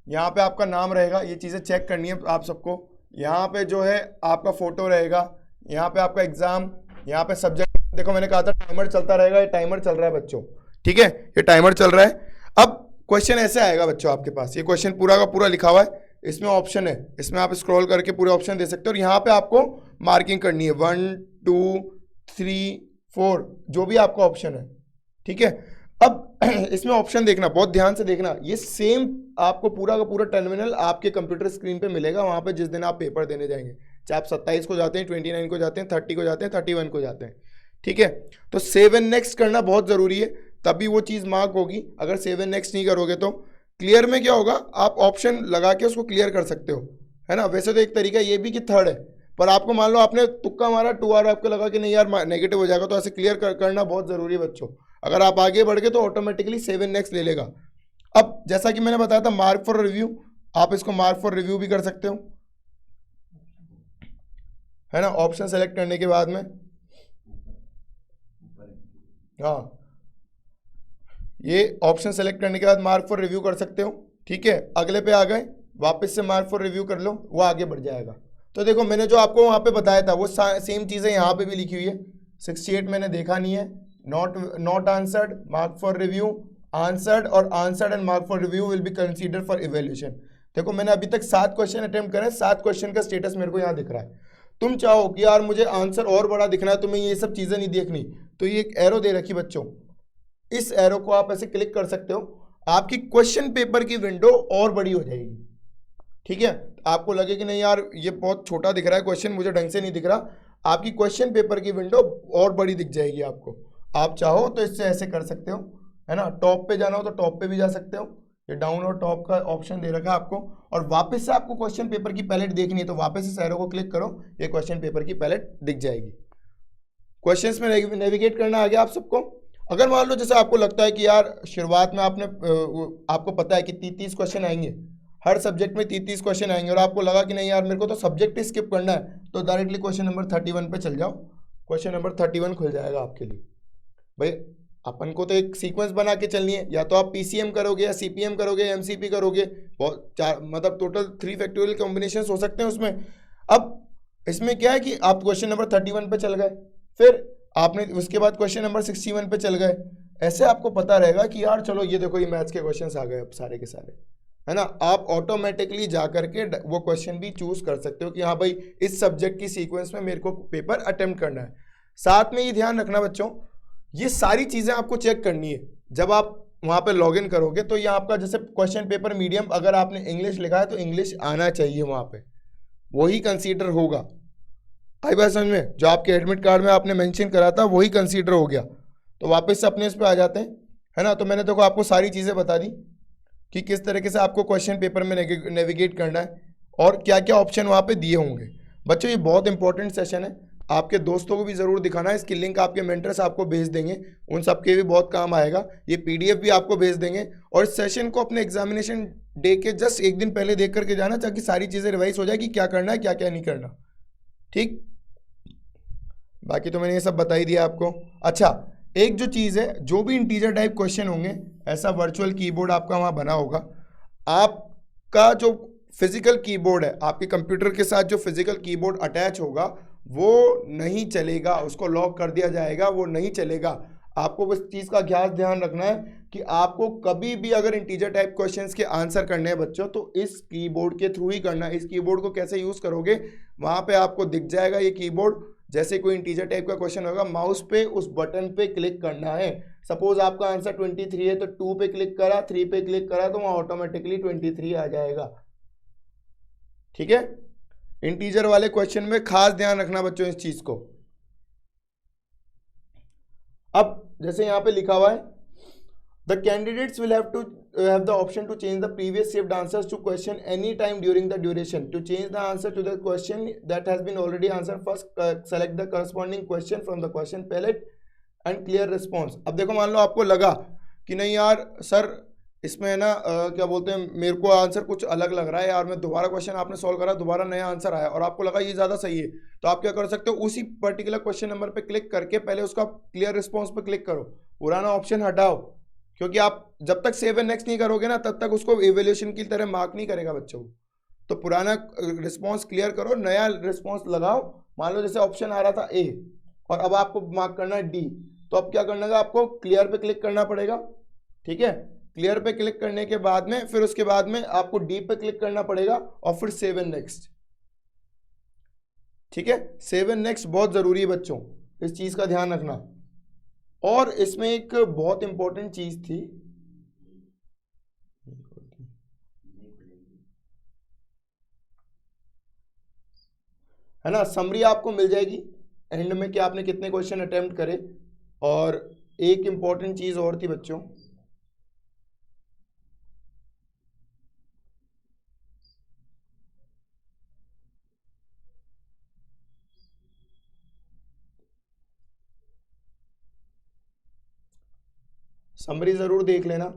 यहाँ पे आपका नाम रहेगा, ये चीज़ें चेक करनी है आप सबको। यहाँ पे जो है आपका फोटो रहेगा, यहाँ पे आपका एग्जाम, यहाँ पे सब्जेक्ट। देखो मैंने कहा था टाइमर चलता रहेगा, ये टाइमर चल रहा है बच्चों, ठीक है, ये टाइमर चल रहा है। अब क्वेश्चन ऐसे आएगा बच्चों आपके पास, ये क्वेश्चन पूरा का पूरा लिखा हुआ है, इसमें ऑप्शन है, इसमें आप स्क्रॉल करके पूरे ऑप्शन दे सकते हो और यहाँ पे आपको मार्किंग करनी है 1 2 3 4 जो भी आपका ऑप्शन है, ठीक है। अब इसमें ऑप्शन देखना, बहुत ध्यान से देखना, ये सेम आपको पूरा का पूरा टर्मिनल आपके कंप्यूटर स्क्रीन पे मिलेगा वहां पे जिस दिन आप पेपर देने जाएंगे, चाहे आप 27 को जाते हैं, 29 को जाते हैं, 30 को जाते हैं, 31 को जाते हैं, ठीक है। तो सेव एंड नेक्स्ट करना बहुत जरूरी है, तभी वो चीज मार्क होगी। अगर सेव एंड नेक्स्ट नहीं करोगे तो क्लियर में क्या होगा, आप ऑप्शन लगा के उसको क्लियर कर सकते हो, है ना। वैसे तो एक तरीका ये भी कि थर्ड है, पर आपको मान लो आपने तुक्का मारा 2 आर, आपको लगा कि नहीं यार नेगेटिव हो जाएगा, तो ऐसे क्लियर करना बहुत जरूरी है बच्चों। अगर आप आगे बढ़ गए तो ऑटोमेटिकली सेव एंड नेक्स्ट ले लेगा। अब जैसा कि मैंने बताया था मार्क फॉर रिव्यू, आप इसको मार्क फॉर रिव्यू भी कर सकते हो, है ना। ऑप्शन सेलेक्ट करने के बाद में, हाँ, ये ऑप्शन सेलेक्ट करने के बाद मार्क फॉर रिव्यू कर सकते हो, ठीक है। अगले पे आ गए, वापस से मार्क फॉर रिव्यू कर लो, वो आगे बढ़ जाएगा। तो देखो मैंने जो आपको वहां पे बताया था वो सेम चीजें यहाँ पे भी लिखी हुई है। 68 मैंने देखा नहीं है, not answered, mark for review, answered, और answered and mark for review will be consider for evaluation. देखो मैंने अभी तक 7 क्वेश्चन अटेम्प्ट करे, 7 क्वेश्चन का स्टेटस मेरे को यहाँ दिख रहा है। तुम चाहो कि यार मुझे आंसर और बड़ा दिखना है, तुम्हें ये सब चीजें नहीं देखनी, तो ये एक एरो दे रखी बच्चों, इस एरो को आप ऐसे क्लिक कर सकते हो, आपकी क्वेश्चन पेपर की विंडो और बड़ी हो जाएगी, ठीक है। आपको लगे कि नहीं यार ये बहुत छोटा दिख रहा है क्वेश्चन, मुझे ढंग से नहीं दिख रहा, आपकी क्वेश्चन पेपर की विंडो और बड़ी दिख जाएगी आपको। आप चाहो तो इससे ऐसे कर सकते हो, है ना। टॉप पे जाना हो तो टॉप पे भी जा सकते हो, ये डाउन और टॉप का ऑप्शन दे रखा है आपको। और वापस से आपको क्वेश्चन पेपर की पैलेट देखनी है तो वापस इस एरो को क्लिक करो, ये क्वेश्चन पेपर की पैलेट दिख जाएगी। क्वेश्चंस में नेविगेट करना आ गया आप सबको। अगर मान लो जैसे आपको लगता है कि यार शुरुआत में आपको पता है कि 30 क्वेश्चन आएंगे, हर सब्जेक्ट में 30 क्वेश्चन आएंगे, और आपको लगा कि नहीं यार मेरे को तो सब्जेक्ट ही स्किप करना है, तो डायरेक्टली क्वेश्चन नंबर 31 पे चल जाओ, क्वेश्चन नंबर 31 खुल जाएगा आपके लिए। भाई अपन को तो एक सीक्वेंस बना के चलनी है, या तो आप पीसीएम करोगे या सीपीएम करोगे या एमसीपी करोगे, बहुत मतलब टोटल 3 फैक्टोरियल कॉम्बिनेशन हो सकते हैं उसमें। अब इसमें क्या है कि आप क्वेश्चन नंबर 31 पे चल गए, फिर आपने उसके बाद क्वेश्चन नंबर 61 पे चल गए, ऐसे आपको पता रहेगा कि यार चलो ये देखो ये मैथ्स के क्वेश्चंस आ गए अब सारे के सारे, है ना। आप ऑटोमेटिकली जा करके वो क्वेश्चन भी चूज कर सकते हो कि हाँ भाई इस सब्जेक्ट की सीक्वेंस में मेरे को पेपर अटेम्प्ट करना है। साथ में ये ध्यान रखना बच्चों, ये सारी चीजें आपको चेक करनी है जब आप वहां पे लॉगिन करोगे। तो ये आपका जैसे क्वेश्चन पेपर मीडियम, अगर आपने इंग्लिश लिखा है तो इंग्लिश आना चाहिए वहां पे, वही कंसीडर होगा। आई बात समझ में, जो आपके एडमिट कार्ड में आपने मेंशन करा था वही कंसीडर हो गया। तो वापस से अपने इस पे आ जाते हैं, है ना। तो मैंने देखो आपको सारी चीजें बता दी कि किस तरीके से आपको क्वेश्चन पेपर में नेविगेट करना है और क्या क्या ऑप्शन वहाँ पे दिए होंगे। बच्चों ये बहुत इंपॉर्टेंट सेशन है, आपके दोस्तों को भी ज़रूर दिखाना है, इसकी लिंक आपके मेंटर्स आपको भेज देंगे, उन सबके भी बहुत काम आएगा। ये पीडीएफ भी आपको भेज देंगे, और इस सेशन को अपने एग्जामिनेशन डे के जस्ट एक दिन पहले देख करके जाना, ताकि सारी चीज़ें रिवाइज हो जाए कि क्या करना है क्या क्या नहीं करना, ठीक। बाकी तो मैंने ये सब बता ही दिया आपको। अच्छा, एक जो चीज़ है, जो भी इंटीजर टाइप क्वेश्चन होंगे, ऐसा वर्चुअल कीबोर्ड आपका वहाँ बना होगा। आपका जो फिजिकल कीबोर्ड है, आपके कंप्यूटर के साथ जो फिजिकल कीबोर्ड अटैच होगा वो नहीं चलेगा, उसको लॉक कर दिया जाएगा, वो नहीं चलेगा। आपको बस चीज़ का ध्यान रखना है कि आपको कभी भी अगर इंटीजर टाइप क्वेश्चंस के आंसर करने हैं बच्चों, तो इस कीबोर्ड के थ्रू ही करना है। इस कीबोर्ड को कैसे यूज़ करोगे, वहाँ पे आपको दिख जाएगा ये कीबोर्ड। जैसे कोई इंटीजर टाइप का क्वेश्चन होगा, माउस पे उस बटन पे क्लिक करना है। सपोज आपका आंसर 23 है, तो 2 पे क्लिक करा, 3 पे क्लिक करा, तो वहाँ ऑटोमेटिकली 23 आ जाएगा, ठीक है। इंटीजर वाले क्वेश्चन में खास ध्यान रखना बच्चों इस चीज को। अब जैसे यहाँ पे लिखा हुआ है, the candidates will have the option to change the previous saved answers to question any time during the duration. To change the answer to the question that has been already answer, first select the corresponding question from the question palette and clear response. अब देखो मान लो आपको लगा कि नहीं यार sir इसमें है ना क्या बोलते हैं, मेरे को आंसर कुछ अलग लग रहा है यार, मैं दोबारा क्वेश्चन आपने सॉल्व करा, दोबारा नया आंसर आया और आपको लगा ये ज़्यादा सही है, तो आप क्या कर सकते हो, उसी पर्टिकुलर क्वेश्चन नंबर पे क्लिक करके पहले उसका क्लियर रिस्पॉन्स पे क्लिक करो, पुराना ऑप्शन हटाओ, क्योंकि आप जब तक सेव एंड नेक्स्ट नहीं करोगे ना तब तक उसको इवेल्यूशन की तरह मार्क नहीं करेगा बच्चों को। तो पुराना रिस्पॉन्स क्लियर करो, नया रिस्पॉन्स लगाओ। मान लो जैसे ऑप्शन आ रहा था ए और अब आपको मार्क करना है डी, तो अब क्या करना है, आपको क्लियर पे क्लिक करना पड़ेगा, ठीक है। क्लियर पे क्लिक करने के बाद में फिर उसके बाद में आपको डी पे क्लिक करना पड़ेगा और फिर सेव एंड नेक्स्ट। ठीक है, सेव एंड नेक्स्ट बहुत जरूरी है बच्चों, इस चीज का ध्यान रखना। और इसमें एक बहुत इंपॉर्टेंट चीज थी, है ना, समरी आपको मिल जाएगी एंड में कि आपने कितने क्वेश्चन अटेम्प्ट करे। और एक इंपॉर्टेंट चीज और थी बच्चों, समरी जरूर देख लेना।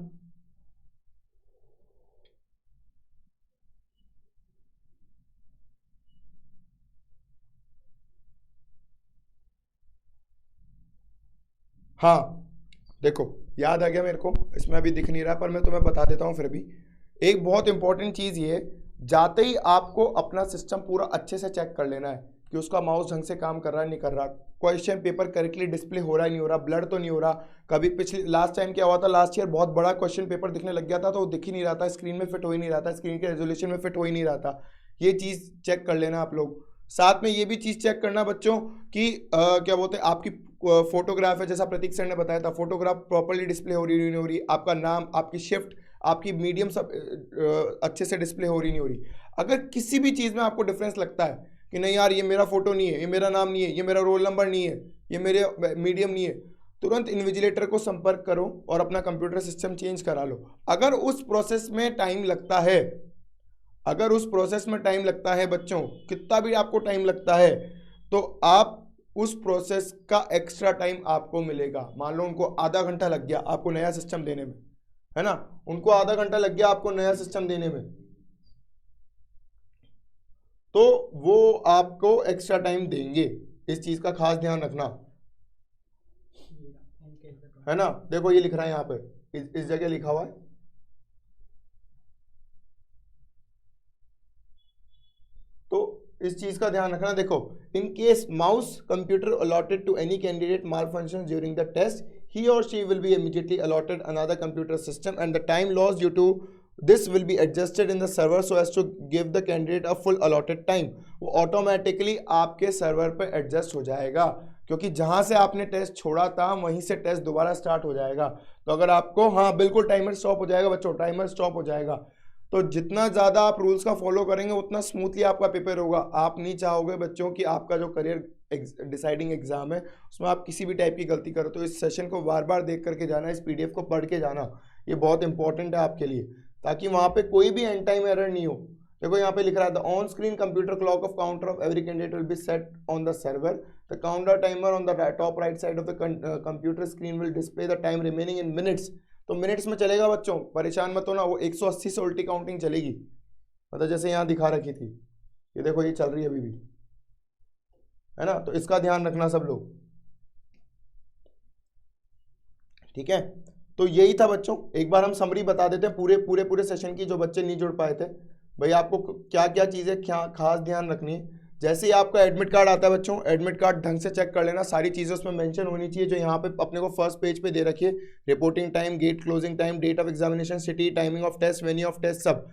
हाँ देखो, याद आ गया मेरे को, इसमें अभी दिख नहीं रहा पर मैं तुम्हें बता देता हूँ फिर भी। एक बहुत इंपॉर्टेंट चीज़ ये है, जाते ही आपको अपना सिस्टम पूरा अच्छे से चेक कर लेना है कि उसका माउस ढंग से काम कर रहा है नहीं कर रहा, क्वेश्चन पेपर करेक्टली डिस्प्ले हो रहा है नहीं हो रहा, ब्लर तो नहीं हो रहा। कभी पिछले लास्ट टाइम क्या हुआ था, लास्ट ईयर बहुत बड़ा क्वेश्चन पेपर दिखने लग गया था तो वो दिख ही नहीं रहा था, स्क्रीन में फिट हो ही नहीं रहा था, स्क्रीन के रेजोल्यूशन में फिट हो ही नहीं रहा था। ये चीज़ चेक कर लेना आप लोग। साथ में ये भी चीज़ चेक करना बच्चों कि क्या बोलते हैं, आपकी फोटोग्राफ है, जैसा प्रतीक सर ने बताया था, फोटोग्राफ प्रॉपर्ली डिस्प्ले हो रही नहीं हो रही, आपका नाम, आपकी शिफ्ट, आपकी मीडियम सब अच्छे से डिस्प्ले हो रही नहीं हो रही। अगर किसी भी चीज़ में आपको डिफरेंस लगता है कि नहीं यार ये मेरा फोटो नहीं है, ये मेरा नाम नहीं है, ये मेरा रोल नंबर नहीं है, ये मेरे मीडियम नहीं है, तुरंत इन्विजिलेटर को संपर्क करो और अपना कंप्यूटर सिस्टम चेंज करा लो। अगर उस प्रोसेस में टाइम लगता है, अगर उस प्रोसेस में टाइम लगता है बच्चों, कितना भी आपको टाइम लगता है, तो आप उस प्रोसेस का एक्स्ट्रा टाइम आपको मिलेगा। मान लो उनको आधा घंटा लग गया आपको नया सिस्टम देने में, है ना, उनको आधा घंटा लग गया आपको नया सिस्टम देने में, तो वो आपको एक्स्ट्रा टाइम देंगे। इस चीज का खास ध्यान रखना, है ना। देखो ये लिख रहा है यहाँ पे, इस जगह लिखा हुआ है, तो इस चीज का ध्यान रखना। देखो, in case mouse computer allotted to any candidate malfunction during the test, he or she will be immediately allotted another computer system and the time lost due to this will be adjusted in the server so as to give the candidate a full allotted time। वो automatically आपके server पे adjust हो जाएगा, क्योंकि जहां से आपने test छोड़ा था वहीं से टेस्ट दोबारा स्टार्ट हो जाएगा। तो अगर आपको, हाँ बिल्कुल टाइमर स्टॉप हो जाएगा बच्चों, टाइमर स्टॉप हो जाएगा। तो जितना ज़्यादा आप रूल्स का फॉलो करेंगे उतना स्मूथली आपका पेपर होगा। आप नहीं चाहोगे बच्चों कि आपका जो करियर डिसाइडिंग एग्जाम है उसमें आप किसी भी टाइप की गलती करो। तो इस सेशन को बार बार देख करके जाना, इस पीडीएफ को पढ़ के जाना, ये बहुत इंपॉर्टेंट है आपके लिए, ताकि वहाँ पे कोई भी एंड टाइम एरर नहीं हो। देखो यहाँ पे लिख रहा है, the on screen computer clock of counter of every candidate will B set on the server, the counter timer on the top right side of the computer screen will display the time remaining in minutes. तो minutes में चलेगा बच्चों, परेशान मत होना, वो 180 से उल्टी काउंटिंग चलेगी, मतलब जैसे यहाँ दिखा रखी थी, ये देखो ये चल रही है अभी भी, है ना। तो इसका ध्यान रखना सब लोग, ठीक है। तो यही था बच्चों, एक बार हम समरी बता देते हैं पूरे सेशन की, जो बच्चे नहीं जुड़ पाए थे। भाई आपको क्या क्या चीज़ें क्या खास ध्यान रखनी है। जैसे ही आपका एडमिट कार्ड आता है बच्चों, एडमिट कार्ड ढंग से चेक कर लेना, सारी चीज़ें उसमें मेंशन होनी चाहिए जो यहाँ पे अपने को फर्स्ट पेज पे दे रखी है। Reporting time, gate closing time, date of examination, city, timing of test, venue of test, सब।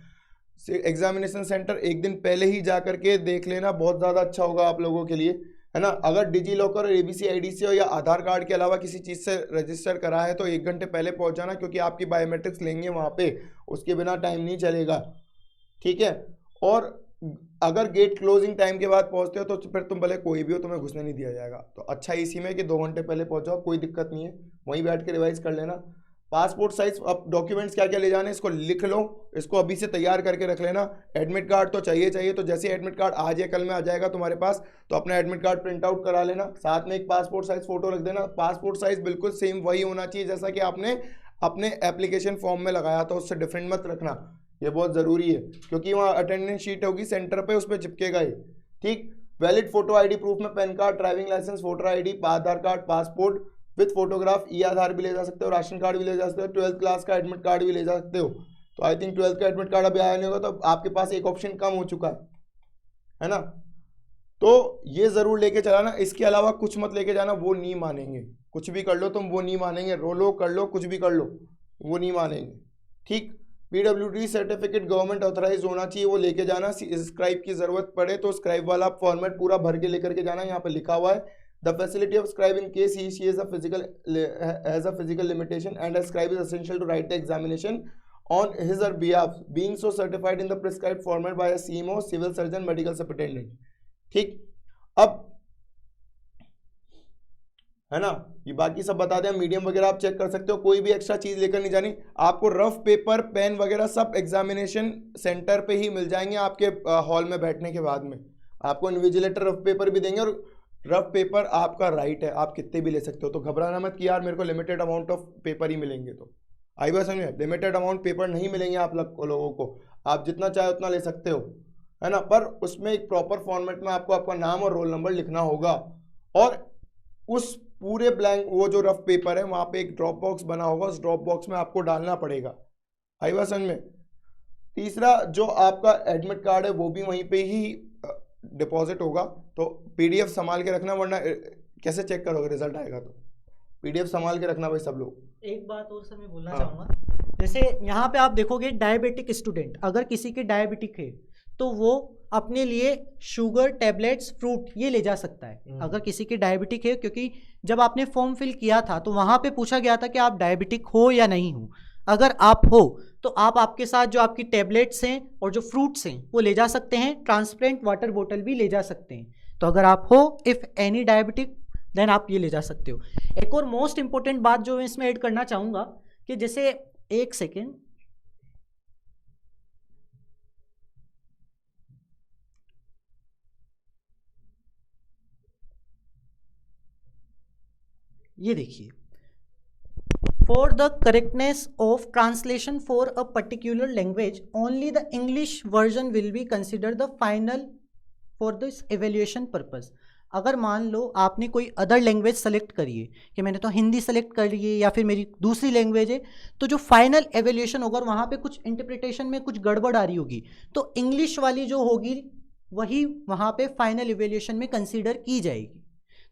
एग्जामिनेशन सेंटर एक दिन पहले ही जा करके देख लेना, बहुत ज़्यादा अच्छा होगा आप लोगों के लिए, है ना। अगर डिजी लॉकर और एबीसी आईडी से हो या आधार कार्ड के अलावा किसी चीज़ से रजिस्टर करा है तो 1 घंटे पहले पहुंच जाना, क्योंकि आपकी बायोमेट्रिक्स लेंगे वहाँ पे, उसके बिना टाइम नहीं चलेगा, ठीक है। और अगर गेट क्लोजिंग टाइम के बाद पहुंचते हो तो फिर तुम भले कोई भी हो, तुम्हें घुसने नहीं दिया जाएगा। तो अच्छा इसी में कि 2 घंटे पहले पहुंचाओ, कोई दिक्कत नहीं है, वहीं बैठ के रिवाइज कर लेना। पासपोर्ट साइज, अब डॉक्यूमेंट्स क्या क्या ले जाने इसको लिख लो, इसको अभी से तैयार करके रख लेना। एडमिट कार्ड तो चाहिए, तो जैसे एडमिट कार्ड आज या कल में आ जाएगा तुम्हारे पास, तो अपना एडमिट कार्ड प्रिंट आउट करा लेना, साथ में एक पासपोर्ट साइज फोटो रख देना। पासपोर्ट साइज बिल्कुल सेम वही होना चाहिए जैसा कि आपने अपने एप्लीकेशन फॉर्म में लगाया था, उससे डिफरेंट मत रखना, ये बहुत ज़रूरी है, क्योंकि वहाँ अटेंडेंस शीट होगी सेंटर पे, उस पर चिपकेगा ही, ठीक। वैलिड फोटो आईडी प्रूफ में PAN card, driving licence, voter ID, Aadhaar card, passport with photograph, E Aadhaar भी ले जा सकते हो, राशन कार्ड भी ले जा सकते हो, 12th क्लास का एडमिट कार्ड भी ले जा सकते हो। तो आई थिंक 12th का एडमिट कार्ड अभी आया नहीं होगा, तो आपके पास एक ऑप्शन कम हो चुका है ना। तो ये ज़रूर लेके चलाना, इसके अलावा कुछ मत लेके जाना, वो नहीं मानेंगे। कुछ भी कर लो तुम, वो नहीं मानेंगे, रो लो कर लो कुछ भी कर लो, वो नहीं मानेंगे, ठीक। PWD सर्टिफिकेट गवर्नमेंट ऑथराइज होना चाहिए, वो लेके जाना। स्क्राइब की जरूरत पड़े तो स्क्राइब वाला फॉर्मेट पूरा भर के लेकर के जाना। यहाँ पे लिखा हुआ है the facility of scribe in case he she has a physical limitation and a scribe is essential to write the examination on his or behalf being so certified in the prescribed format by a CMO, civil surgeon, medical superintendent। ठीक, अब है ना, ये बाकी सब बता दें। Medium वगैरह आप चेक कर सकते हो, कोई भी एक्स्ट्रा चीज लेकर नहीं जानी। आपको रफ पेपर, पेन वगैरह सब एग्जामिनेशन सेंटर पे ही मिल जाएंगे आपके हॉल में बैठने के बाद में। आपको इन्विजिलेटर रफ पेपर भी देंगे, और रफ पेपर आपका राइट है, आप कितने भी ले सकते हो। तो घबराना मत कि यार मेरे को लिमिटेड अमाउंट ऑफ पेपर ही मिलेंगे। तो आई बात समझ में, लिमिटेड अमाउंट पेपर नहीं मिलेंगे आप लोगों को, आप जितना चाहे उतना ले सकते हो, है ना। पर उसमें एक प्रॉपर फॉर्मेट में आपको आपका नाम और रोल नंबर लिखना होगा, और उस पूरे ब्लैंक वो जो रफ पेपर है वहाँ पे एक ड्रॉप बॉक्स बना होगा, उस ड्रॉप बॉक्स में आपको डालना पड़ेगा। आई बात समझ में। तीसरा, जो आपका एडमिट कार्ड है वो भी वहीं पे ही डिपॉजिट होगा, तो PDF संभाल के रखना, वरना कैसे चेक करोगे रिजल्ट आएगा। तो PDF संभाल के रखना भाई सब लोग। एक बात और सर मैं बोलना चाहूँगा, जैसे यहाँ पे आप देखोगे डायबिटिक स्टूडेंट, अगर किसी के डायबिटिक है तो वो अपने लिए शुगर, टैबलेट्स, फ्रूट ये ले जा सकता है अगर किसी के डायबिटिक है, क्योंकि जब आपने फॉर्म फिल किया था तो वहाँ पे पूछा गया था कि आप डायबिटिक हो या नहीं हो। अगर आप हो तो आप आपके साथ जो आपकी टैबलेट्स हैं और जो फ्रूट्स हैं वो ले जा सकते हैं, ट्रांसपेरेंट वाटर बोतल भी ले जा सकते हैं। तो अगर आप हो इफ़ एनी डायबिटिक देन आप ये ले जा सकते हो। एक और मोस्ट इंपॉर्टेंट बात जो मैं इसमें ऐड करना चाहूँगा कि जैसे, एक सेकेंड, ये देखिए, for the correctness of translation for a particular language only the English version will be consider the final for this evaluation purpose. अगर मान लो आपने कोई अदर लैंग्वेज सेलेक्ट करी है, कि मैंने तो हिंदी सेलेक्ट कर ली है या फिर मेरी दूसरी लैंग्वेज है, तो जो फाइनल एवेल्यूएशन होगा वहाँ पे कुछ इंटरप्रिटेशन में कुछ गड़बड़ आ रही होगी, तो इंग्लिश वाली जो होगी वही वहाँ पे फाइनल एवेल्यूएशन में कंसीडर की जाएगी।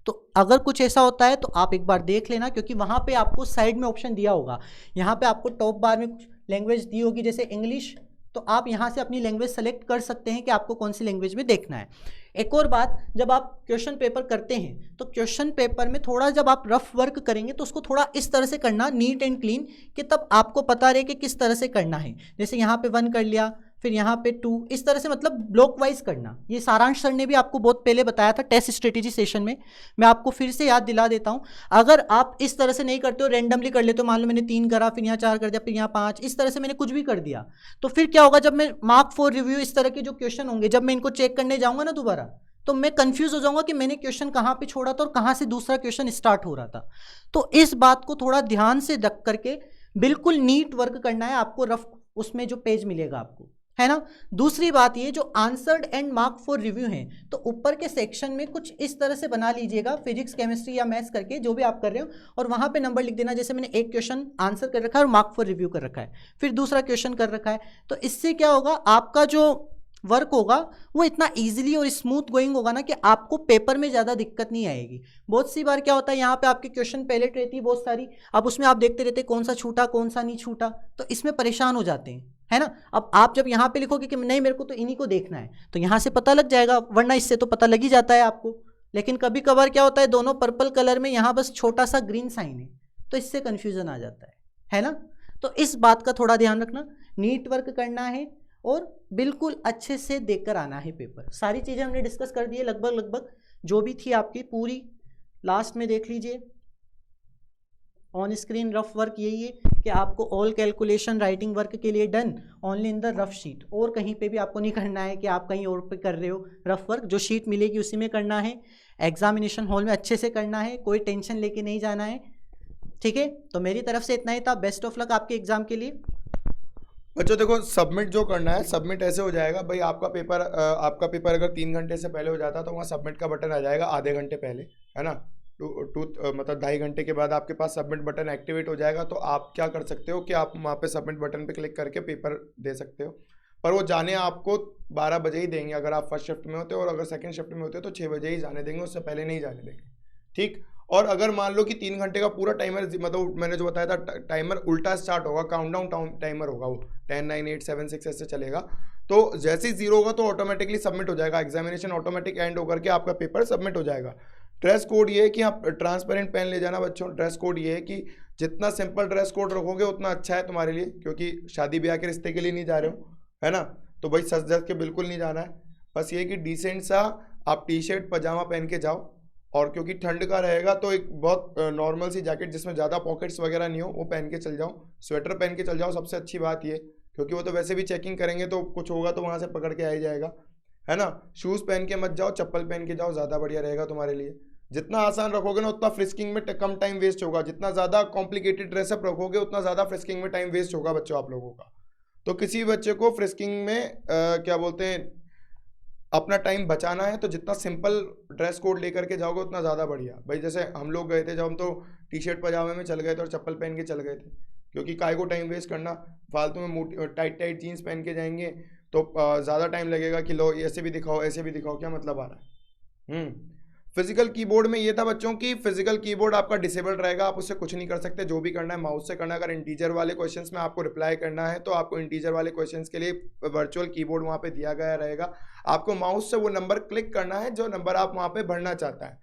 तो अगर कुछ ऐसा होता है तो आप एक बार देख लेना, क्योंकि वहाँ पे आपको साइड में ऑप्शन दिया होगा, यहाँ पे आपको टॉप बार में कुछ लैंग्वेज दी होगी जैसे इंग्लिश, तो आप यहाँ से अपनी लैंग्वेज सेलेक्ट कर सकते हैं कि आपको कौन सी लैंग्वेज में देखना है। एक और बात, जब आप क्वेश्चन पेपर करते हैं तो क्वेश्चन पेपर में थोड़ा जब आप रफ वर्क करेंगे तो उसको थोड़ा इस तरह से करना, नीट एंड क्लीन, कि तब आपको पता रहे कि किस तरह से करना है। जैसे यहाँ पे 1 कर लिया, फिर यहाँ पे 2, इस तरह से, मतलब ब्लॉक वाइज करना। ये सारांश सर ने भी आपको बहुत पहले बताया था टेस्ट स्ट्रेटेजी सेशन में, मैं आपको फिर से याद दिला देता हूँ। अगर आप इस तरह से नहीं करते हो, रैंडमली कर लेते हो, मान लो मैंने 3 करा, फिर यहाँ 4 कर दिया, फिर यहाँ 5, इस तरह से मैंने कुछ भी कर दिया, तो फिर क्या होगा, जब मैं मार्क फॉर रिव्यू इस तरह के जो क्वेश्चन होंगे, जब मैं इनको चेक करने जाऊँगा ना दोबारा, तो मैं कंफ्यूज हो जाऊंगा कि मैंने क्वेश्चन कहाँ पे छोड़ा था और कहाँ से दूसरा क्वेश्चन स्टार्ट हो रहा था। तो इस बात को थोड़ा ध्यान से रख करके बिल्कुल नीट वर्क करना है आपको, रफ उसमें जो पेज मिलेगा आपको, है ना। दूसरी बात ये, जो answered and mark for review हैं, तो ऊपर के सेक्शन में कुछ इस तरह से बना लीजिएगा, फिजिक्स, केमिस्ट्री या मैथ्स करके जो भी आप कर रहे हो, और वहाँ पे नंबर लिख देना। जैसे मैंने एक क्वेश्चन आंसर कर रखा है और मार्क फॉर रिव्यू कर रखा है, फिर दूसरा क्वेश्चन कर रखा है, तो इससे क्या होगा, आपका जो वर्क होगा वो इतना इजीली और स्मूथ गोइंग होगा ना कि आपको पेपर में ज़्यादा दिक्कत नहीं आएगी। बहुत सी बार क्या होता है, यहाँ पे आपके क्वेश्चन पैलेट रहती है बहुत सारी, अब उसमें आप देखते रहते कौन सा छूटा कौन सा नहीं छूटा, तो इसमें परेशान हो जाते हैं, है ना। अब आप जब यहाँ पे लिखोगे कि नहीं मेरे को तो इन्हीं को देखना है, तो यहाँ से पता लग जाएगा, वरना इससे तो पता लग ही जाता है आपको। लेकिन कभी कभार क्या होता है, दोनों पर्पल कलर में यहाँ बस छोटा सा ग्रीन साइन है, तो इससे कन्फ्यूजन आ जाता है ना। तो इस बात का थोड़ा ध्यान रखना, नीट वर्क करना है और बिल्कुल अच्छे से देकर आना है पेपर। सारी चीज़ें हमने डिस्कस कर दी है, लगभग जो भी थी आपकी पूरी, लास्ट में देख लीजिए। ऑन स्क्रीन रफ वर्क यही है कि आपको ऑल कैलकुलेशन राइटिंग वर्क के लिए done only in the rough sheet, और कहीं पे भी आपको नहीं करना है कि आप कहीं और पे कर रहे हो रफ वर्क। जो शीट मिलेगी उसी में करना है, एग्जामिनेशन हॉल में अच्छे से करना है, कोई टेंशन लेके नहीं जाना है, ठीक है। तो मेरी तरफ से इतना ही था, बेस्ट ऑफ लक आपके एग्जाम के लिए। बच्चों देखो, सबमिट जो करना है, सबमिट ऐसे हो जाएगा भाई, आपका पेपर अगर 3 घंटे से पहले हो जाता तो वहाँ सबमिट का बटन आ जाएगा आधे घंटे पहले, है ना। मतलब 2.5 घंटे के बाद आपके पास सबमिट बटन एक्टिवेट हो जाएगा। तो आप क्या कर सकते हो कि आप वहाँ पे सबमिट बटन पे क्लिक करके पेपर दे सकते हो, पर वो जाने आपको 12 बजे ही देंगे अगर आप फर्स्ट शिफ्ट में होते हो, और अगर सेकंड शिफ्ट में होते हो तो 6 बजे ही जाने देंगे, उससे पहले नहीं जाने देंगे, ठीक। और अगर मान लो कि 3 घंटे का पूरा टाइमर, मतलब मैंने जो बताया था टाइमर उल्टा स्टार्ट होगा, काउंटडाउन टाइमर होगा, वो 10 9 8 7 6 ऐसे चलेगा, तो जैसे ही 0 होगा तो ऑटोमेटिकली सबमिट हो जाएगा, एग्जामिनेशन ऑटोमेटिक एंड होकर के आपका पेपर सबमिट हो जाएगा। ड्रेस कोड ये है कि आप ट्रांसपेरेंट पेन ले जाना बच्चों। ड्रेस कोड ये है कि जितना सिंपल ड्रेस कोड रखोगे उतना अच्छा है तुम्हारे लिए, क्योंकि शादी ब्याह के रिश्ते के लिए नहीं जा रहे हो, है ना, तो भाई सज धज के बिल्कुल नहीं जाना है। बस ये कि डिसेंट सा आप टी शर्ट पजामा पहन के जाओ, और क्योंकि ठंड का रहेगा तो एक बहुत नॉर्मल सी जैकेट जिसमें ज़्यादा पॉकेट्स वगैरह नहीं हो वो पहन के चल जाओ। स्वेटर पहन के चल जाओ, सबसे अच्छी बात ये, क्योंकि वो तो वैसे भी चेकिंग करेंगे तो कुछ होगा तो वहाँ से पकड़ के आ ही जाएगा, है ना। शूज़ पहन के मत जाओ, चप्पल पहन के जाओ, ज़्यादा बढ़िया रहेगा तुम्हारे लिए। जितना आसान रखोगे ना उतना फ्रिस्किंग में कम टाइम वेस्ट होगा, जितना ज़्यादा कॉम्प्लिकेटेड ड्रेसअप रखोगे उतना ज़्यादा फ्रिस्किंग में टाइम वेस्ट होगा बच्चों आप लोगों का। तो किसी भी बच्चे को फ्रिस्किंग में क्या बोलते हैं अपना टाइम बचाना है तो जितना सिंपल ड्रेस कोड लेकर के जाओगे उतना ज़्यादा बढ़िया। भाई जैसे हम लोग गए थे, जब हम तो टी शर्ट पजामे में चल गए थे और चप्पल पहन के चल गए थे, क्योंकि काय को टाइम वेस्ट करना, फालतू में टाइट टाइट जीन्स पहन के जाएंगे तो ज़्यादा टाइम लगेगा कि लो ऐसे भी दिखाओ ऐसे भी दिखाओ, क्या मतलब आ रहा है। फिजिकल कीबोर्ड में ये था बच्चों की, फिजिकल कीबोर्ड आपका डिसेबल्ड रहेगा, आप उससे कुछ नहीं कर सकते, जो भी करना है माउस से करना है। अगर इंटीजर वाले क्वेश्चंस में आपको रिप्लाई करना है तो आपको इंटीजर वाले क्वेश्चंस के लिए वर्चुअल कीबोर्ड वहाँ पे दिया गया रहेगा, आपको माउस से वो नंबर क्लिक करना है जो नंबर आप वहाँ पे भरना चाहता है,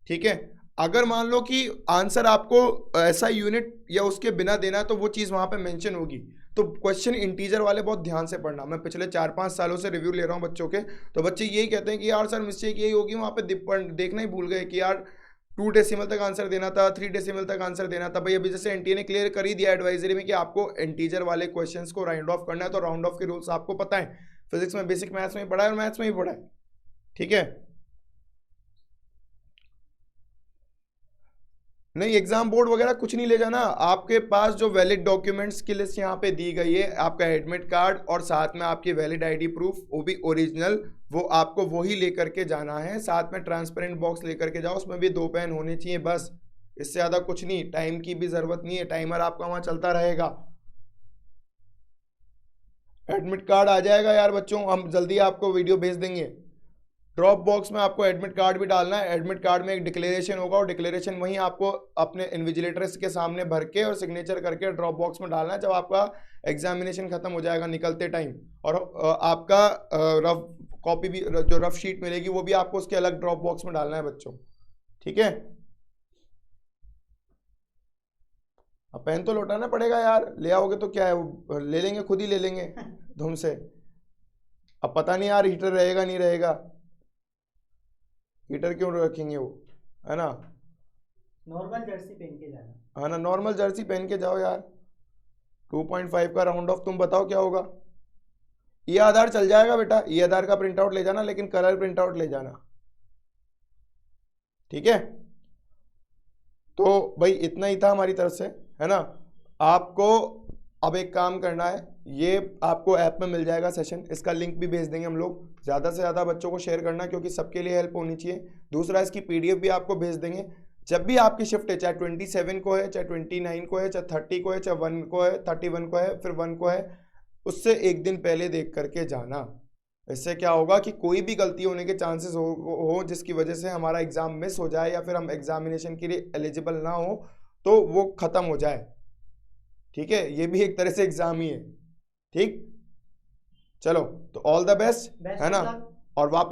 ठीक है। अगर मान लो कि आंसर आपको ऐसा यूनिट या उसके बिना देना है तो वो चीज़ वहाँ पे मेंशन होगी। तो क्वेश्चन इंटीजर वाले बहुत ध्यान से पढ़ना, मैं पिछले 4-5 सालों से रिव्यू ले रहा हूँ बच्चों के, तो बच्चे यही कहते हैं कि यार सर मिस्टेक यही होगी, वहाँ पे देखना ही भूल गए कि यार 2 डेसिमल तक आंसर देना था, 3 डेसिमल तक आंसर देना था। भाई अभी जैसे एनटीए ने क्लियर कर ही दिया एडवाइजरी में कि आपको इंटीजर वाले क्वेश्चन को राउंड ऑफ करना है, तो राउंड ऑफ के रूल्स आपको पता है, फिजिक्स में बेसिक मैथ्स में पढ़ा है और मैथ्स में ही पढ़ा है, ठीक है। नहीं, एग्जाम बोर्ड वगैरह कुछ नहीं ले जाना, आपके पास जो वैलिड डॉक्यूमेंट्स की लिस्ट यहाँ पे दी गई है, आपका एडमिट कार्ड और साथ में आपकी वैलिड आईडी प्रूफ, वो भी ओरिजिनल, वो आपको वही लेकर के जाना है। साथ में ट्रांसपेरेंट बॉक्स लेकर के जाओ, उसमें भी 2 पेन होने चाहिए बस, इससे ज़्यादा कुछ नहीं। टाइम की भी ज़रूरत नहीं है, टाइमर आपका वहाँ चलता रहेगा। एडमिट कार्ड आ जाएगा यार बच्चों, हम जल्दी आपको वीडियो भेज देंगे। ड्रॉप बॉक्स में आपको एडमिट कार्ड भी डालना है, एडमिट कार्ड में एक डिक्लेरेशन होगा और डिक्लेरेशन वहीं आपको अपने इन्विजिलेटर्स के सामने भर के और सिग्नेचर करके ड्रॉप बॉक्स में डालना है जब आपका एग्जामिनेशन खत्म हो जाएगा निकलते टाइम। और आपका रफ कॉपी भी, जो रफ शीट मिलेगी वो भी आपको उसके अलग ड्रॉप बॉक्स में डालना है बच्चों, ठीक है। अब पेन तो लौटाना पड़ेगा यार, ले आओगे तो क्या है, ले लेंगे, खुद ही ले लेंगे धूम से। अब पता नहीं यार हीटर रहेगा नहीं रहेगा, हीटर क्यों रखेंगे वो, है ना। नॉर्मल जर्सी पहन के जाना, हाँ ना, नॉर्मल जर्सी पहन के जाओ यार। 2.5 का राउंड ऑफ, तुम बताओ क्या होगा। ई आधार चल जाएगा बेटा, ई आधार का प्रिंट आउट ले जाना, लेकिन कलर प्रिंट आउट ले जाना, ठीक है। तो भाई इतना ही था हमारी तरफ से, है ना। आपको अब एक काम करना है, ये आपको ऐप में मिल जाएगा सेशन, इसका लिंक भी भेज देंगे हम लोग। ज़्यादा से ज़्यादा बच्चों को शेयर करना, क्योंकि सबके लिए हेल्प होनी चाहिए। दूसरा, इसकी पीडीएफ भी आपको भेज देंगे। जब भी आपकी शिफ्ट है, चाहे 27 को है, चाहे 29 को है, चाहे 30 को है, चाहे 1 को है, 31 को है, फिर 1 को है, उससे एक दिन पहले देख करके जाना। इससे क्या होगा कि कोई भी गलती होने के चांसेस हो जिसकी वजह से हमारा एग्ज़ाम मिस हो जाए या फिर हम एग्जामिनेशन के लिए एलिजिबल ना हो, तो वो ख़त्म हो जाए, ठीक है। ये भी एक तरह से एग्ज़ाम ही है, ठीक। चलो, तो ऑल द बेस्ट, है ना। और वापस